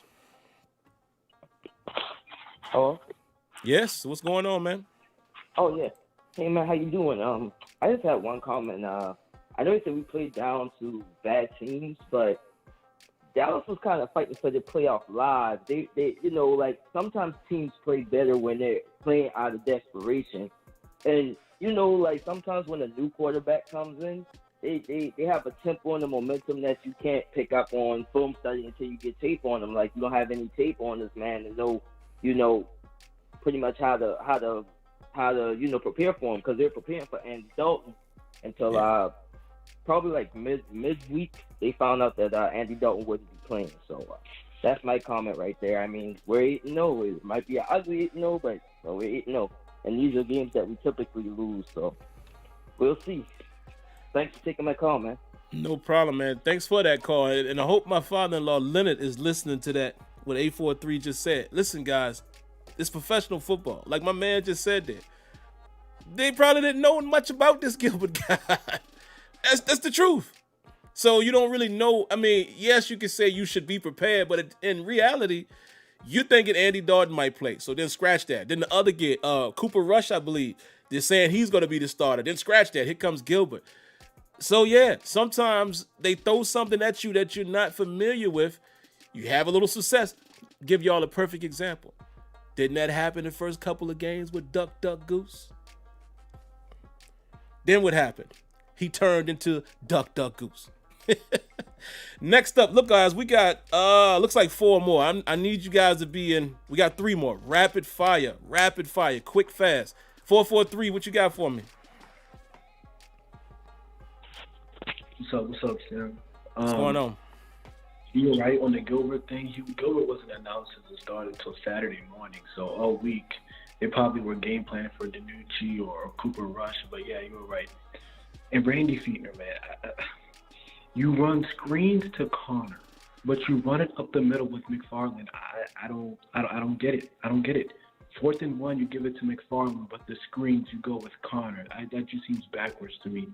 Hello? Yes, what's going on, man? Oh, yeah. Hey, man, how you doing? I just had one comment. I know you said we played down to bad teams, but Dallas was kind of fighting for the playoff live. They sometimes teams play better when they're playing out of desperation. And, sometimes when a new quarterback comes in, they have a tempo and a momentum that you can't pick up on film study until you get tape on them. Like, you don't have any tape on this man to know, pretty much how to prepare for him, because they're preparing for Andy Dalton until probably like midweek they found out that Andy Dalton wouldn't be playing. So that's my comment right there. I mean, we're 8-0. It might be an ugly 8-0, but we're 8-0. And these are games that we typically lose, so we'll see. Thanks for taking my call, man. No problem, man. Thanks for that call. And I hope my father-in-law, Leonard, is listening to that, what 843 just said. Listen, guys, it's professional football. Like my man just said there. They probably didn't know much about this Gilbert guy. That's the truth. So you don't really know. I mean, yes, you can say you should be prepared, but in reality, you're thinking Andy Dalton might play. So then scratch that. Then the other kid, Cooper Rush, I believe, they're saying he's going to be the starter. Then scratch that. Here comes Gilbert. So, yeah, sometimes they throw something at you that you're not familiar with. You have a little success. Give y'all a perfect example. Didn't that happen the first couple of games with Duck, Duck, Goose? Then what happened? He turned into Duck, Duck, Goose. Next up, look, guys, we got, looks like 4 more. I need you guys to be in. We got 3 more. Rapid fire, quick, fast. 443, what you got for me? What's up, Sam? What's going on? You're right on the Gilbert thing. Gilbert wasn't announced as a starter until Saturday morning, so all week they probably were game planning for DiNucci or Cooper Rush. But yeah, you were right. And Randy Fichtner, man, you run screens to Connor, but you run it up the middle with McFarland. I don't get it. I don't get it. 4th and 1, you give it to McFarland, but the screens you go with Connor. That just seems backwards to me.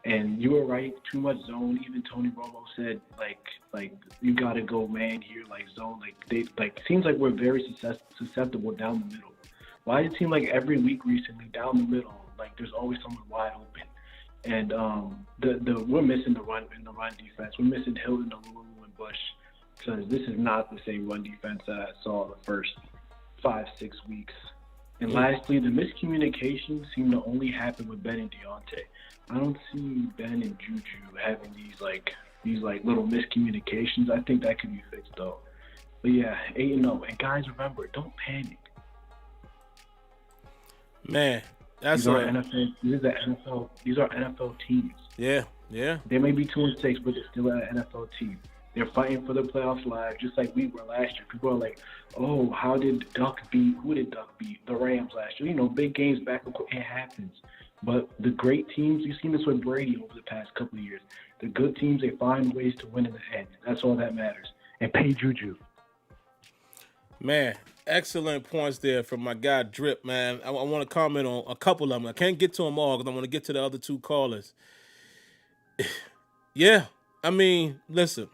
And you were right, too much zone. Even Tony Romo said, like you got to go man here, like zone. Seems like we're very susceptible down the middle. Why does it seem like every week recently down the middle, like there's always someone wide open? And we're missing the run in the run defense. We're missing Hilton, Alulu, and Bush, because this is not the same run defense that I saw the first 5-6 weeks. And lastly, the miscommunication seemed to only happen with Ben and Deontay. I don't see Ben and Juju having these little miscommunications. I think that could be fixed though. But yeah, 8-0. And guys, remember, don't panic. Man, that's These are NFL. These are NFL teams. Yeah. They may be 2-6, but they're still an NFL team. They're fighting for the playoffs live, just like we were last year. People are like, "Oh, how did Duck beat? Who did Duck beat? The Rams last year." You know, big games back and forth. It happens. But the great teams, you've seen this with Brady over the past couple of years. The good teams, they find ways to win in the end. That's all that matters. And pay Juju. Man, excellent points there from my guy Drip, man. I want to comment on a couple of them. I can't get to them all because I want to get to the other two callers. Yeah, I mean, listen.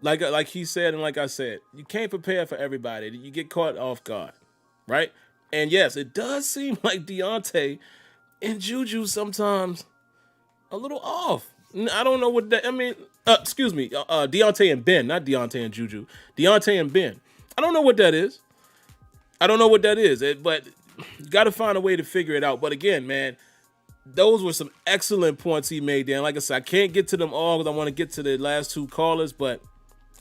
Like he said and like I said, you can't prepare for everybody. You get caught off guard, right? And yes, it does seem like Deontay and Juju sometimes a little off. I don't know what that. I mean, excuse me, Deontay and Ben, not Deontay and Juju. Deontay and Ben. I don't know what that is. But you got to find a way to figure it out. But again, man, those were some excellent points he made there. And like I said, I can't get to them all because I want to get to the last two callers, but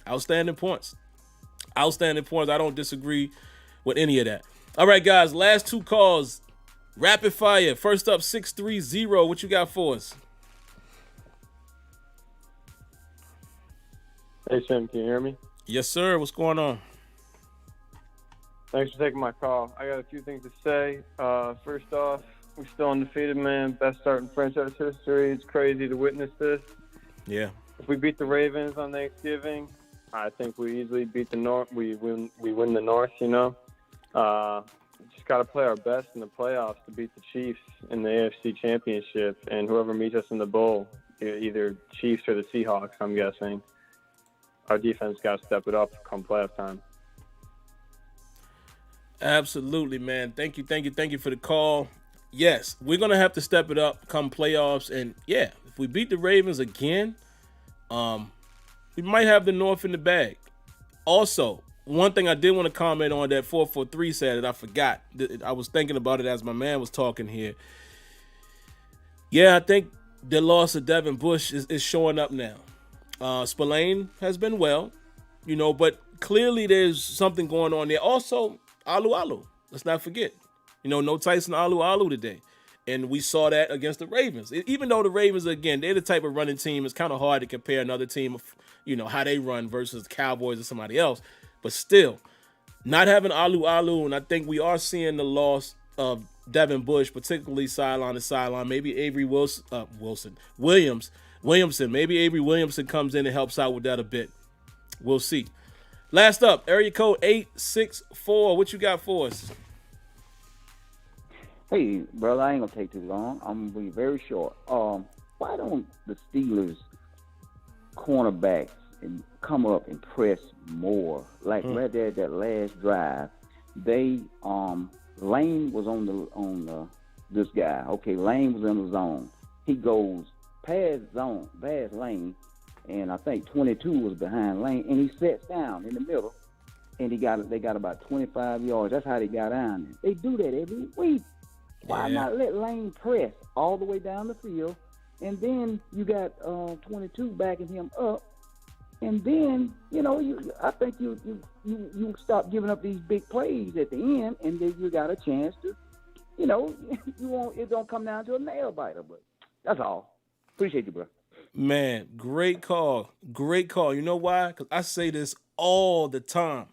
outstanding points. I don't disagree with any of that. All right, guys, last two calls. Rapid fire. First up, 630. What you got for us? Hey, Sim, can you hear me? Yes, sir. What's going on? Thanks for taking my call. I got a few things to say. First off, we're still undefeated, man. Best start in franchise history. It's crazy to witness this. Yeah. If we beat the Ravens on Thanksgiving, I think we easily beat the North. We win the North, you know. Just got to play our best in the playoffs to beat the Chiefs in the AFC Championship, and whoever meets us in the bowl, either Chiefs or the Seahawks, I'm guessing. Our defense got to step it up come playoff time. Absolutely, man. Thank you for the call. Yes, we're going to have to step it up come playoffs. And, yeah, if we beat the Ravens again, we might have the North in the bag. Also, one thing I did want to comment on that 443 said that I forgot. I was thinking about it as my man was talking here. Yeah, I think the loss of Devin Bush is showing up now. Spillane has been well, you know, but clearly there's something going on there. Also, Alu. Let's not forget. You know, no Tyson Alu today. And we saw that against the Ravens. Even though the Ravens, again, they're the type of running team, it's kind of hard to compare another team, you know, how they run versus the Cowboys or somebody else. But still, not having Alu, and I think we are seeing the loss of Devin Bush, particularly sideline to sideline. Maybe Avery Williamson. Maybe Avery Williamson comes in and helps out with that a bit. We'll see. Last up, area code 864. What you got for us? Hey, brother, I ain't gonna take too long. I'm gonna be very short. Why don't the Steelers cornerbacks and come up and press more? Like right there at that last drive, they Lane was on this guy. Okay, Lane was in the zone. He goes past Lane, and I think 22 was behind Lane, and he sits down in the middle, and they got about 25 yards. That's how they got down. They do that every week. Why not let Lane press all the way down the field, and then you got 22 backing him up, and then I think you stop giving up these big plays at the end, and then you got a chance to, it don't come down to a nail biter. But that's all. Appreciate you, bro. Man, great call. You know why? Because I say this all the time.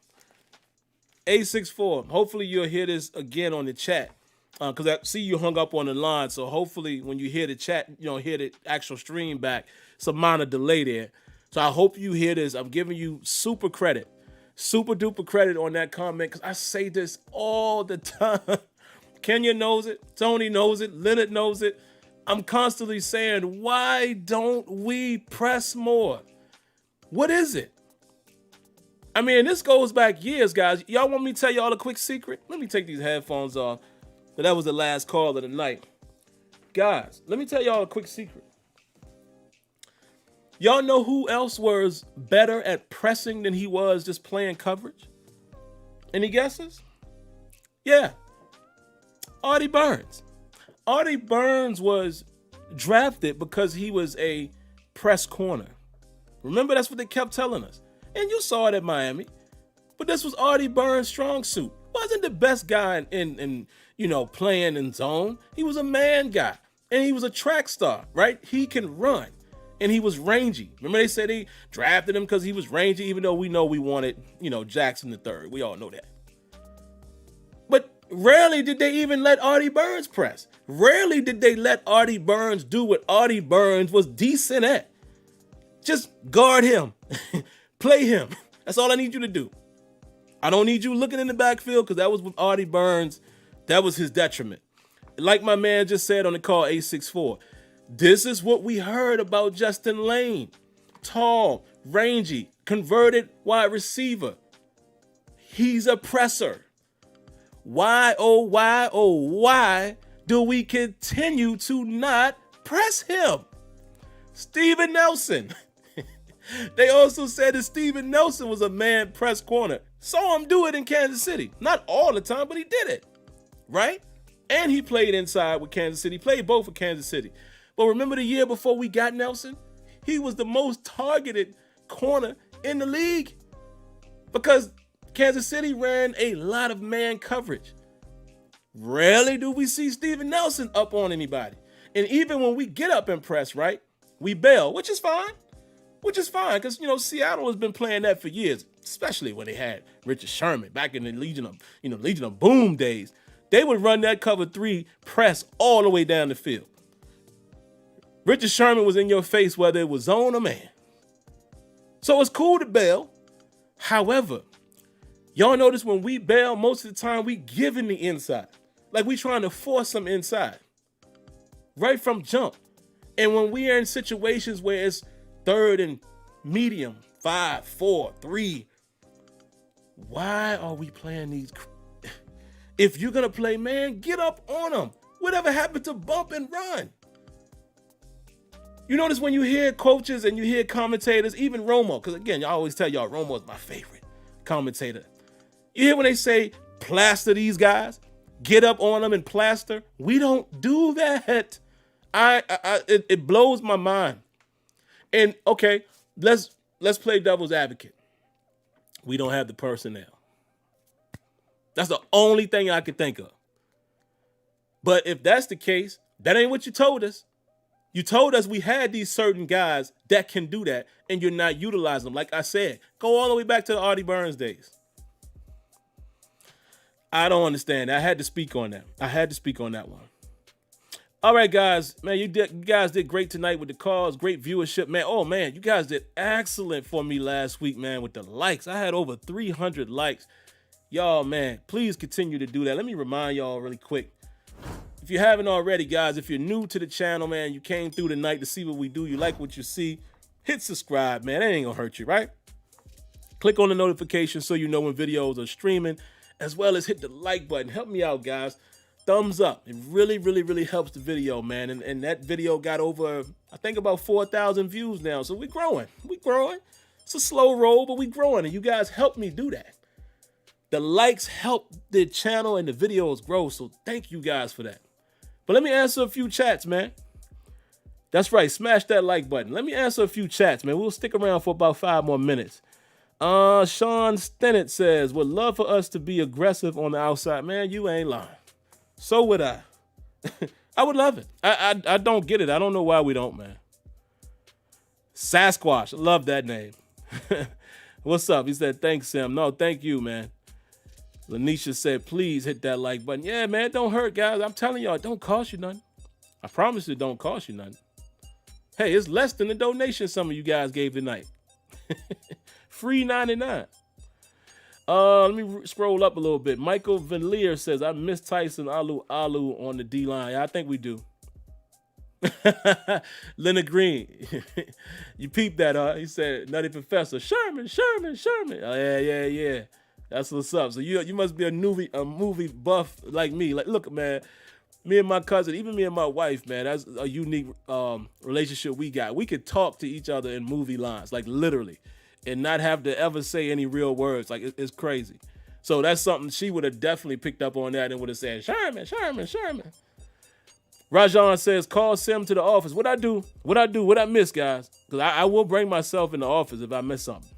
864. Hopefully you'll hear this again on the chat. Because I see you hung up on the line. So hopefully when you hear the chat, hear the actual stream back. It's a minor delay there. So I hope you hear this. I'm giving you super duper credit on that comment. Because I say this all the time. Kenya knows it. Tony knows it. Leonard knows it. I'm constantly saying, why don't we press more? What is it? I mean, this goes back years, guys. Y'all want me to tell y'all a quick secret? Let me take these headphones off. But that was the last call of the night. Guys, let me tell y'all a quick secret. Y'all know who else was better at pressing than he was just playing coverage? Any guesses? Yeah. Artie Burns. Artie Burns was drafted because he was a press corner. Remember, that's what they kept telling us. And you saw it at Miami. But this was Artie Burns' strong suit. Wasn't the best guy in playing in zone. He was a man guy. And he was a track star, right? He can run. And he was rangy. Remember they said they drafted him because he was rangy, even though we know we wanted, Jackson III. We all know that. But rarely did they even let Artie Burns press. Rarely did they let Artie Burns do what Artie Burns was decent at. Just guard him. Play him. That's all I need you to do. I don't need you looking in the backfield because that was with Artie Burns. That was his detriment. Like my man just said on the call, 864, this is what we heard about Justin Lane. Tall, rangy, converted wide receiver. He's a presser. Why, oh, why do we continue to not press him? Steven Nelson. They also said that Steven Nelson was a man press corner. Saw him do it in Kansas City. Not all the time, but he did it. Right? And he played inside with Kansas City. Played both for Kansas City. But remember the year before we got Nelson? He was the most targeted corner in the league. Because Kansas City ran a lot of man coverage. Rarely do we see Steven Nelson up on anybody. And even when we get up and press, right, we bail, which is fine. Which is fine, because, Seattle has been playing that for years, especially when they had Richard Sherman back in the Legion of Boom days. They would run that cover 3 press all the way down the field. Richard Sherman was in your face whether it was zone or man. So it's cool to bail. However, y'all notice when we bail, most of the time we giving the inside. Like we trying to force them inside. Right from jump. And when we are in situations where it's third and medium, 5, 4, 3, why are we playing these? If you're going to play man, get up on them. Whatever happened to bump and run? You notice when you hear coaches and you hear commentators, even Romo, because again, I always tell y'all Romo is my favorite commentator. You hear when they say plaster these guys, get up on them and plaster? We don't do that. It blows my mind. And okay, let's play devil's advocate. We don't have the personnel. That's the only thing I could think of. But if that's the case, that ain't what you told us. You told us we had these certain guys that can do that, and you're not utilizing them. Like I said, go all the way back to the Artie Burns days. I don't understand. I had to speak on that. I had to speak on that one. All right, guys. Man, you guys did great tonight with the calls. Great viewership, man. Oh, man, you guys did excellent for me last week, man, with the likes. I had over 300 likes. Y'all, man, please continue to do that. Let me remind y'all really quick. If you haven't already, guys, if you're new to the channel, man, you came through tonight to see what we do, you like what you see, hit subscribe, man. That ain't gonna hurt you, right? Click on the notification so you know when videos are streaming, as well as hit the like button. Help me out, guys. Thumbs up. It really, really, really helps the video, man. And that video got over, I think, about 4,000 views now. So we're growing. We're growing. It's a slow roll, but we're growing. And you guys help me do that. The likes help the channel and the videos grow. So thank you guys for that. But let me answer a few chats, man. That's right. Smash that like button. Let me answer a few chats, man. We'll stick around for about 5 more minutes. Sean Stennett says, would love for us to be aggressive on the outside. Man, you ain't lying. So would I. I would love it. I don't get it. I don't know why we don't, man. Sasquatch. I love that name. What's up? He said, thanks, Sim. No, thank you, man. Lanisha said, please hit that like button. Yeah, man, don't hurt, guys. I'm telling y'all, it don't cost you nothing. I promise it don't cost you nothing. Hey, it's less than the donation some of you guys gave tonight. Free 99. Let me scroll up a little bit. Michael Valier says, I miss Tyson Alu on the D-line. Yeah, I think we do. Leonard Green. You peeped that, huh? He said, Nutty Professor, Sherman. Oh, yeah. That's what's up. So you must be a movie buff like me. Like, look, man, me and my cousin, even me and my wife, man, that's a unique relationship we got. We could talk to each other in movie lines, like literally, and not have to ever say any real words. Like, it's crazy. So that's something she would have definitely picked up on that and would have said, Sherman. Rajan says, call Sim to the office. What I do? What I miss, guys? Because I will bring myself in the office if I miss something.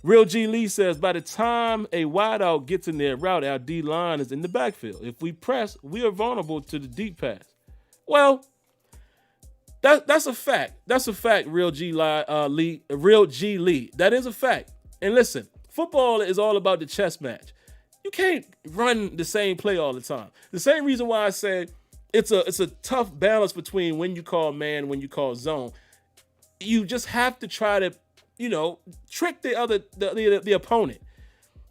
Real G Lee says, by the time a wideout gets in their route, our D-line is in the backfield. If we press, we are vulnerable to the deep pass. Well, that's a fact. That's a fact, Real G Lee. That is a fact. And listen, football is all about the chess match. You can't run the same play all the time. The same reason why I say it's a tough balance between when you call man, when you call zone. You just have to try to, trick the opponent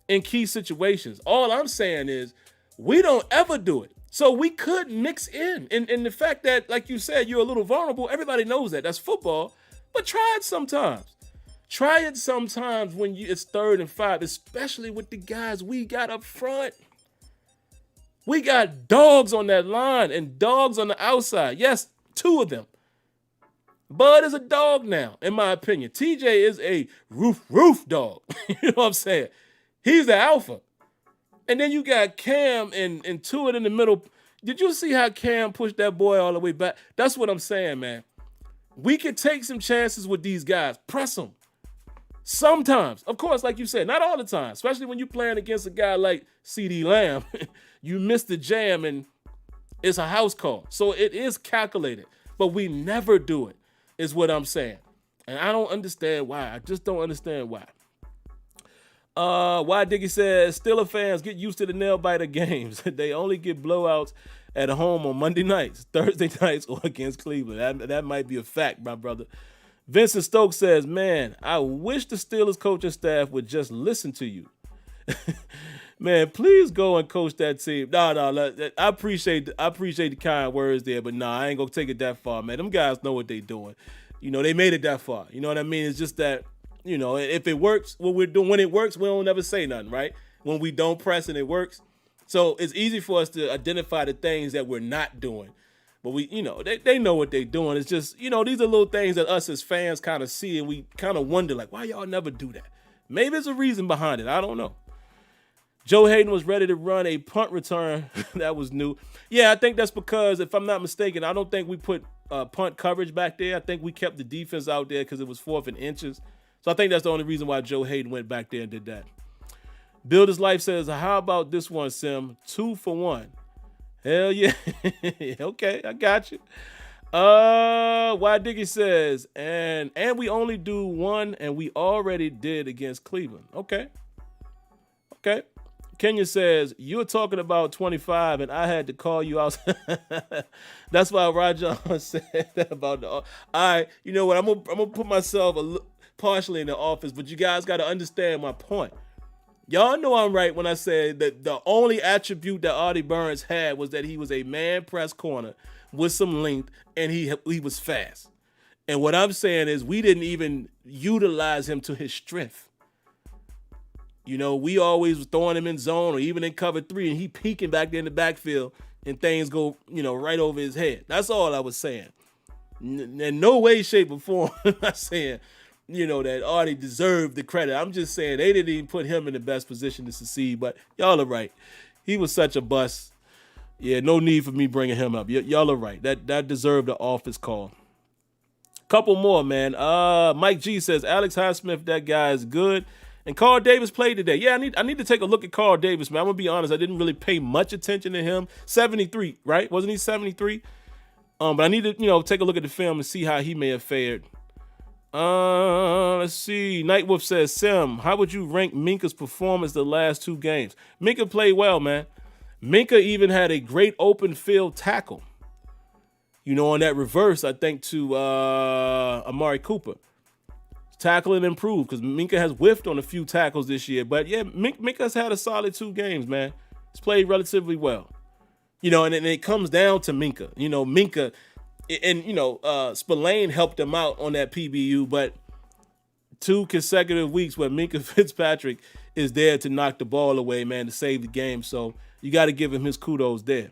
in key situations. All I'm saying is we don't ever do it. So we could mix in. And the fact that, like you said, you're a little vulnerable, everybody knows that. That's football. But try it sometimes. Try it sometimes when it's 3rd and 5, especially with the guys we got up front. We got dogs on that line and dogs on the outside. Yes, 2 of them. Bud is a dog now, in my opinion. TJ is a roof dog. You know what I'm saying? He's the alpha. And then you got Cam and Tuitt in the middle. Did you see how Cam pushed that boy all the way back? That's what I'm saying, man. We could take some chances with these guys. Press them. Sometimes. Of course, like you said, not all the time. Especially when you're playing against a guy like CeeDee Lamb. You miss the jam and it's a house call. So it is calculated. But we never do it, is what I'm saying. And I don't understand why. I just don't understand why. Why Diggy says, Steeler fans get used to the nail biter games. They only get blowouts at home on Monday nights, Thursday nights, or against Cleveland. That might be a fact, my brother. Vincent Stokes says, man, I wish the Steelers coaching staff would just listen to you. Man, please go and coach that team. No, I appreciate the kind words there, but I ain't gonna take it that far, man. Them guys know what they doing. They made it that far. You know what I mean? It's just that, if it works, what we're doing, when it works, we don't never say nothing, right? When we don't press and it works. So it's easy for us to identify the things that we're not doing. But they know what they're doing. It's just, these are little things that us as fans kind of see and we kind of wonder, like, why y'all never do that? Maybe there's a reason behind it. I don't know. Joe Hayden was ready to run a punt return. That was new. Yeah, I think that's because, if I'm not mistaken, I don't think we put punt coverage back there. I think we kept the defense out there because it was 4th and inches. So I think that's the only reason why Joe Hayden went back there and did that. Builder's Life says, how about this one, Sim? 2 for 1. Hell yeah. Okay, I got you. Why Diggy says, and we only do 1, and we already did against Cleveland. Okay. Kenya says, you're talking about 25, and I had to call you out. That's why Rajon said that about the. All right, you know what? I'm gonna put myself partially in the office, but you guys got to understand my point. Y'all know I'm right when I said that the only attribute that Artie Burns had was that he was a man press corner with some length, and he was fast. And what I'm saying is we didn't even utilize him to his strength. We always was throwing him in zone or even in cover 3, and he peeking back there in the backfield, and things go, right over his head. That's all I was saying. In no way, shape, or form am I saying, that Artie deserved the credit. I'm just saying they didn't even put him in the best position to succeed, but y'all are right. He was such a bust. Yeah, no need for me bringing him up. Y'all are right. That deserved the office call. Couple more, man. Mike G says, Alex Highsmith, that guy is good. And Carl Davis played today. Yeah, I need to take a look at Carl Davis, man. I'm going to be honest. I didn't really pay much attention to him. 73, right? Wasn't he 73? But I need to, take a look at the film and see how he may have fared. Let's see. Nightwolf says, Sim, how would you rank Minka's performance the last 2 games? Minka played well, man. Minka even had a great open field tackle. On that reverse, I think, to Amari Cooper. Tackling improved because Minka has whiffed on a few tackles this year. But yeah, Minka's had a solid 2 games, man. He's played relatively well. And it comes down to Minka. Minka and Spillane helped him out on that PBU, but 2 consecutive weeks where Minka Fitzpatrick is there to knock the ball away, man, to save the game. So you got to give him his kudos there.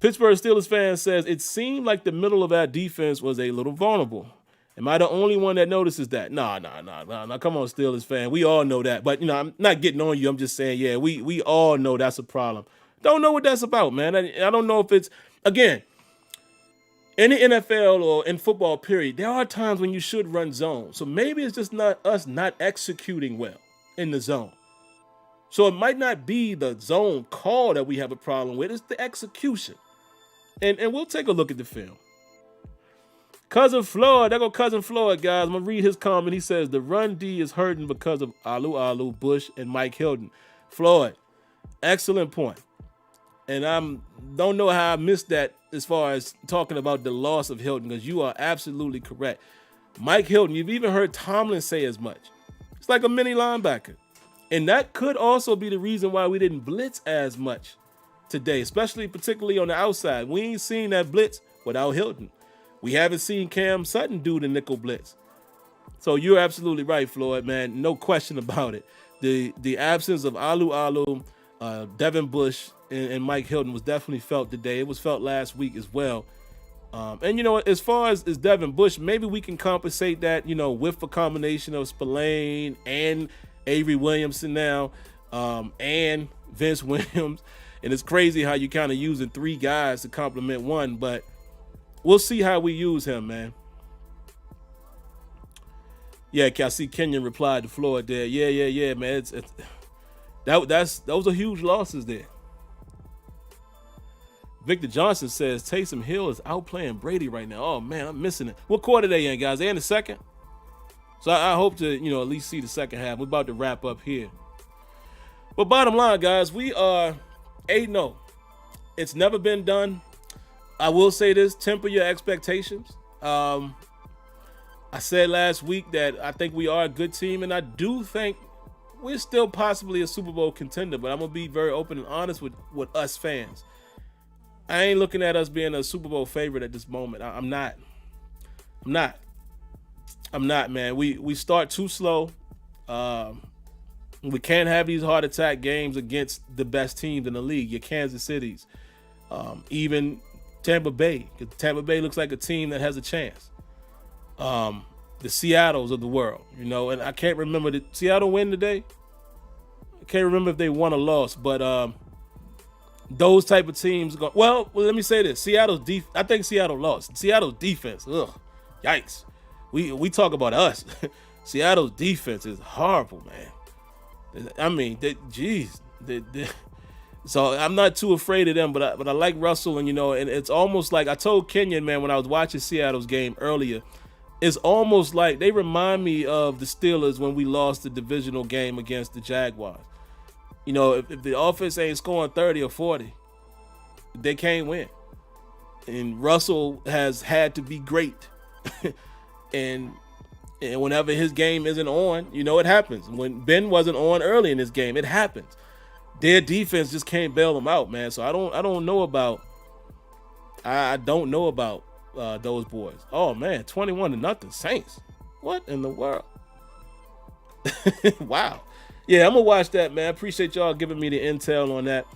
Pittsburgh Steelers fan says, it seemed like the middle of our defense was a little vulnerable. Am I the only one that notices that? Nah. Come on, Steelers fan. We all know that. But, I'm not getting on you. I'm just saying, yeah, we all know that's a problem. Don't know what that's about, man. I don't know if it's, again, in the NFL or in football, period, there are times when you should run zone. So maybe it's just not us not executing well in the zone. So it might not be the zone call that we have a problem with. It's the execution. And we'll take a look at the film. Cousin Floyd, there go Cousin Floyd, guys. I'm going to read his comment. He says, the run D is hurting because of Alu, Bush, and Mike Hilton. Floyd, excellent point. And I don't know how I missed that as far as talking about the loss of Hilton, because you are absolutely correct. Mike Hilton, you've even heard Tomlin say as much. It's like a mini linebacker. And that could also be the reason why we didn't blitz as much today, particularly on the outside. We ain't seen that blitz without Hilton. We haven't seen Cam Sutton do the nickel blitz. So you're absolutely right, Floyd, man. No question about it. The absence of Alu, Devin Bush, and Mike Hilton was definitely felt today. It was felt last week as well. And, as far as Devin Bush, maybe we can compensate that, with a combination of Spillane and Avery Williamson now, and Vince Williams. And it's crazy how you kind of using 3 guys to complement one, but we'll see how we use him, man. Yeah, I see Kenyon replied to Floyd there. Yeah, man. Those are huge losses there. Victor Johnson says Taysom Hill is outplaying Brady right now. Oh, man, I'm missing it. What quarter they in, guys? They in the second? So I hope to, at least see the second half. We're about to wrap up here. But bottom line, guys, we are 8-0. It's never been done. I will say this, temper your expectations. I said last week that I think we are a good team, and I do think we're still possibly a Super Bowl contender, but I'm going to be very open and honest with us fans. I ain't looking at us being a Super Bowl favorite at this moment. I'm not, man. We start too slow. We can't have these heart attack games against the best teams in the league, your Kansas Cities, even Tampa Bay. Tampa Bay looks like a team that has a chance. The Seattles of the world, and I can't remember, did Seattle win today? I can't remember if they won or lost, but those type of teams well, let me say this. I think Seattle lost. Seattle's defense, yikes. We talk about us. Seattle's defense is horrible, man. I mean, so I'm not too afraid of them, but I like Russell, and and it's almost like I told Kenyon, man, when I was watching Seattle's game earlier, it's almost like they remind me of the Steelers when we lost the divisional game against the Jaguars. If the offense ain't scoring 30 or 40, they can't win. And Russell has had to be great. and whenever his game isn't on, it happens. When Ben wasn't on early in this game, it happens. Their defense just can't bail them out, man. So I don't know about those boys. Oh man, 21-0 Saints. What in the world? Wow. Yeah, I'm gonna watch that, man. Appreciate y'all giving me the intel on that.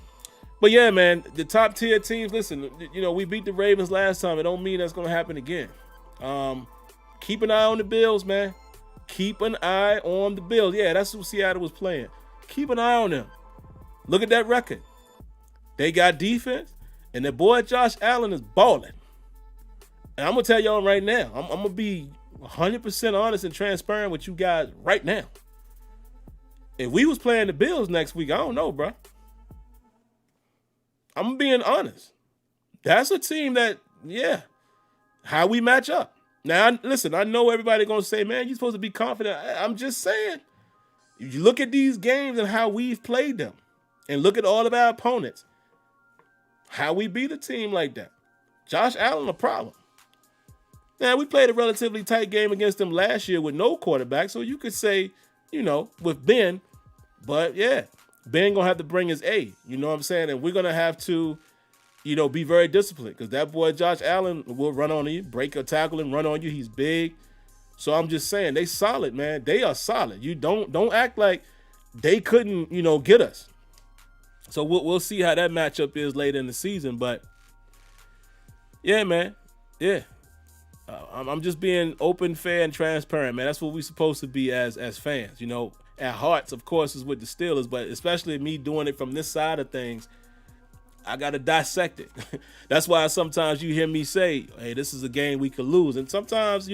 But yeah, man, the top tier teams, listen, we beat the Ravens last time. It don't mean that's gonna happen again. Keep an eye on the Bills, man. Keep an eye on the Bills. Yeah, that's who Seattle was playing. Keep an eye on them. Look at that record. They got defense, and their boy Josh Allen is balling. And I'm going to tell y'all right now, I'm going to be 100% honest and transparent with you guys right now. If we was playing the Bills next week, I don't know, bro. I'm being honest. That's a team that, how we match up. Now, listen, I know everybody going to say, man, you're supposed to be confident. I'm just saying, you look at these games and how we've played them, and look at all of our opponents, how we beat a team like that. Josh Allen, a problem. Now, we played a relatively tight game against them last year with no quarterback, so you could say, with Ben, but yeah, Ben going to have to bring his A, you know what I'm saying? And we're going to have to, be very disciplined, because that boy Josh Allen will run on you, break a tackle and run on you. He's big. So I'm just saying, they solid, man. They are solid. You don't act like they couldn't, get us. So we'll see how that matchup is later in the season. But yeah, man. Yeah. I'm just being open, fair, and transparent, man. That's what we're supposed to be as fans. At hearts, of course, is with the Steelers, but especially me doing it from this side of things, I got to dissect it. That's why sometimes you hear me say, hey, this is a game we could lose. And sometimes,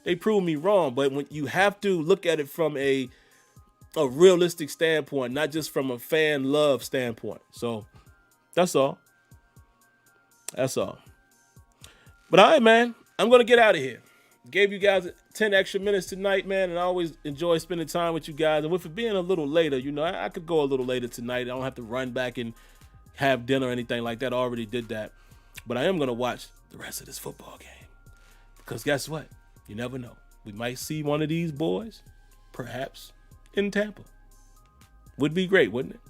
they prove me wrong. But when you have to look at it from a realistic standpoint, not just from a fan love standpoint. So that's all. That's all. But all right, man, I'm going to get out of here. Gave you guys 10 extra minutes tonight, man, and I always enjoy spending time with you guys. And with it being a little later, I could go a little later tonight. I don't have to run back and have dinner or anything like that. I already did that. But I am going to watch the rest of this football game. Because guess what? You never know. We might see one of these boys, perhaps, in Tampa. Would be great, wouldn't it?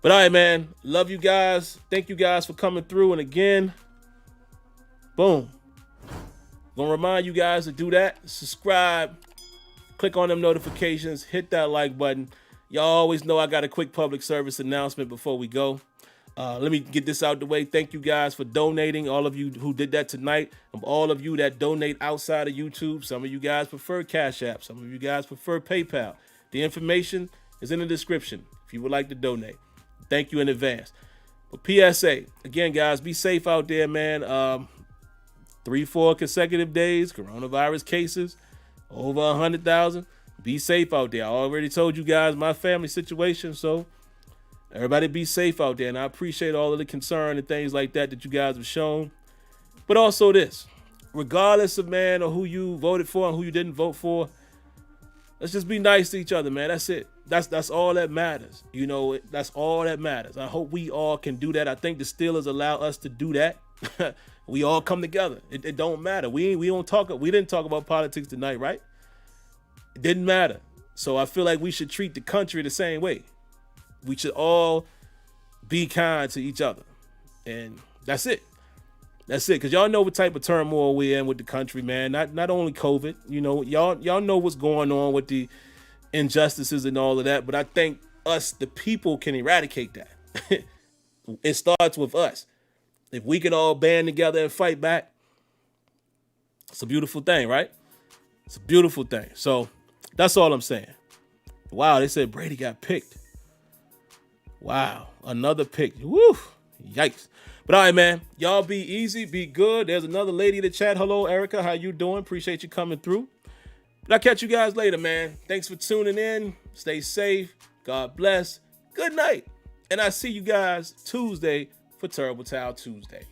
But all right, man. Love you guys. Thank you guys for coming through. And again, boom. Gonna remind you guys to do that. Subscribe. Click on them notifications. Hit that like button. Y'all always know I got a quick public service announcement before we go. Let me get this out the way. Thank you guys for donating. All of you who did that tonight. All of you that donate outside of YouTube. Some of you guys prefer Cash App. Some of you guys prefer PayPal. The information is in the description if you would like to donate. Thank you in advance. But PSA, again, guys, be safe out there, man. 3-4 consecutive days, coronavirus cases, over 100,000. Be safe out there. I already told you guys my family situation, so everybody be safe out there. And I appreciate all of the concern and things like that you guys have shown. But also this, regardless of, man, or who you voted for and who you didn't vote for, let's just be nice to each other, man. That's it. That's all that matters. That's all that matters. I hope we all can do that. I think the Steelers allow us to do that. We all come together. It don't matter. We didn't talk about politics tonight, right? It didn't matter. So I feel like we should treat the country the same way. We should all be kind to each other. And that's it. That's it. Because y'all know what type of turmoil we're in with the country, man. Not only COVID. Y'all know what's going on with the injustices and all of that. But I think us, the people, can eradicate that. It starts with us. If we can all band together and fight back, it's a beautiful thing, right? It's a beautiful thing. So that's all I'm saying. Wow, they said Brady got picked. Wow, another pick. Woo, yikes. But all right, man, y'all be easy, be good. There's another lady in the chat. Hello, Erica. How you doing? Appreciate you coming through. But I'll catch you guys later, man. Thanks for tuning in. Stay safe. God bless. Good night. And I see you guys Tuesday for Terrible Towel Tuesday.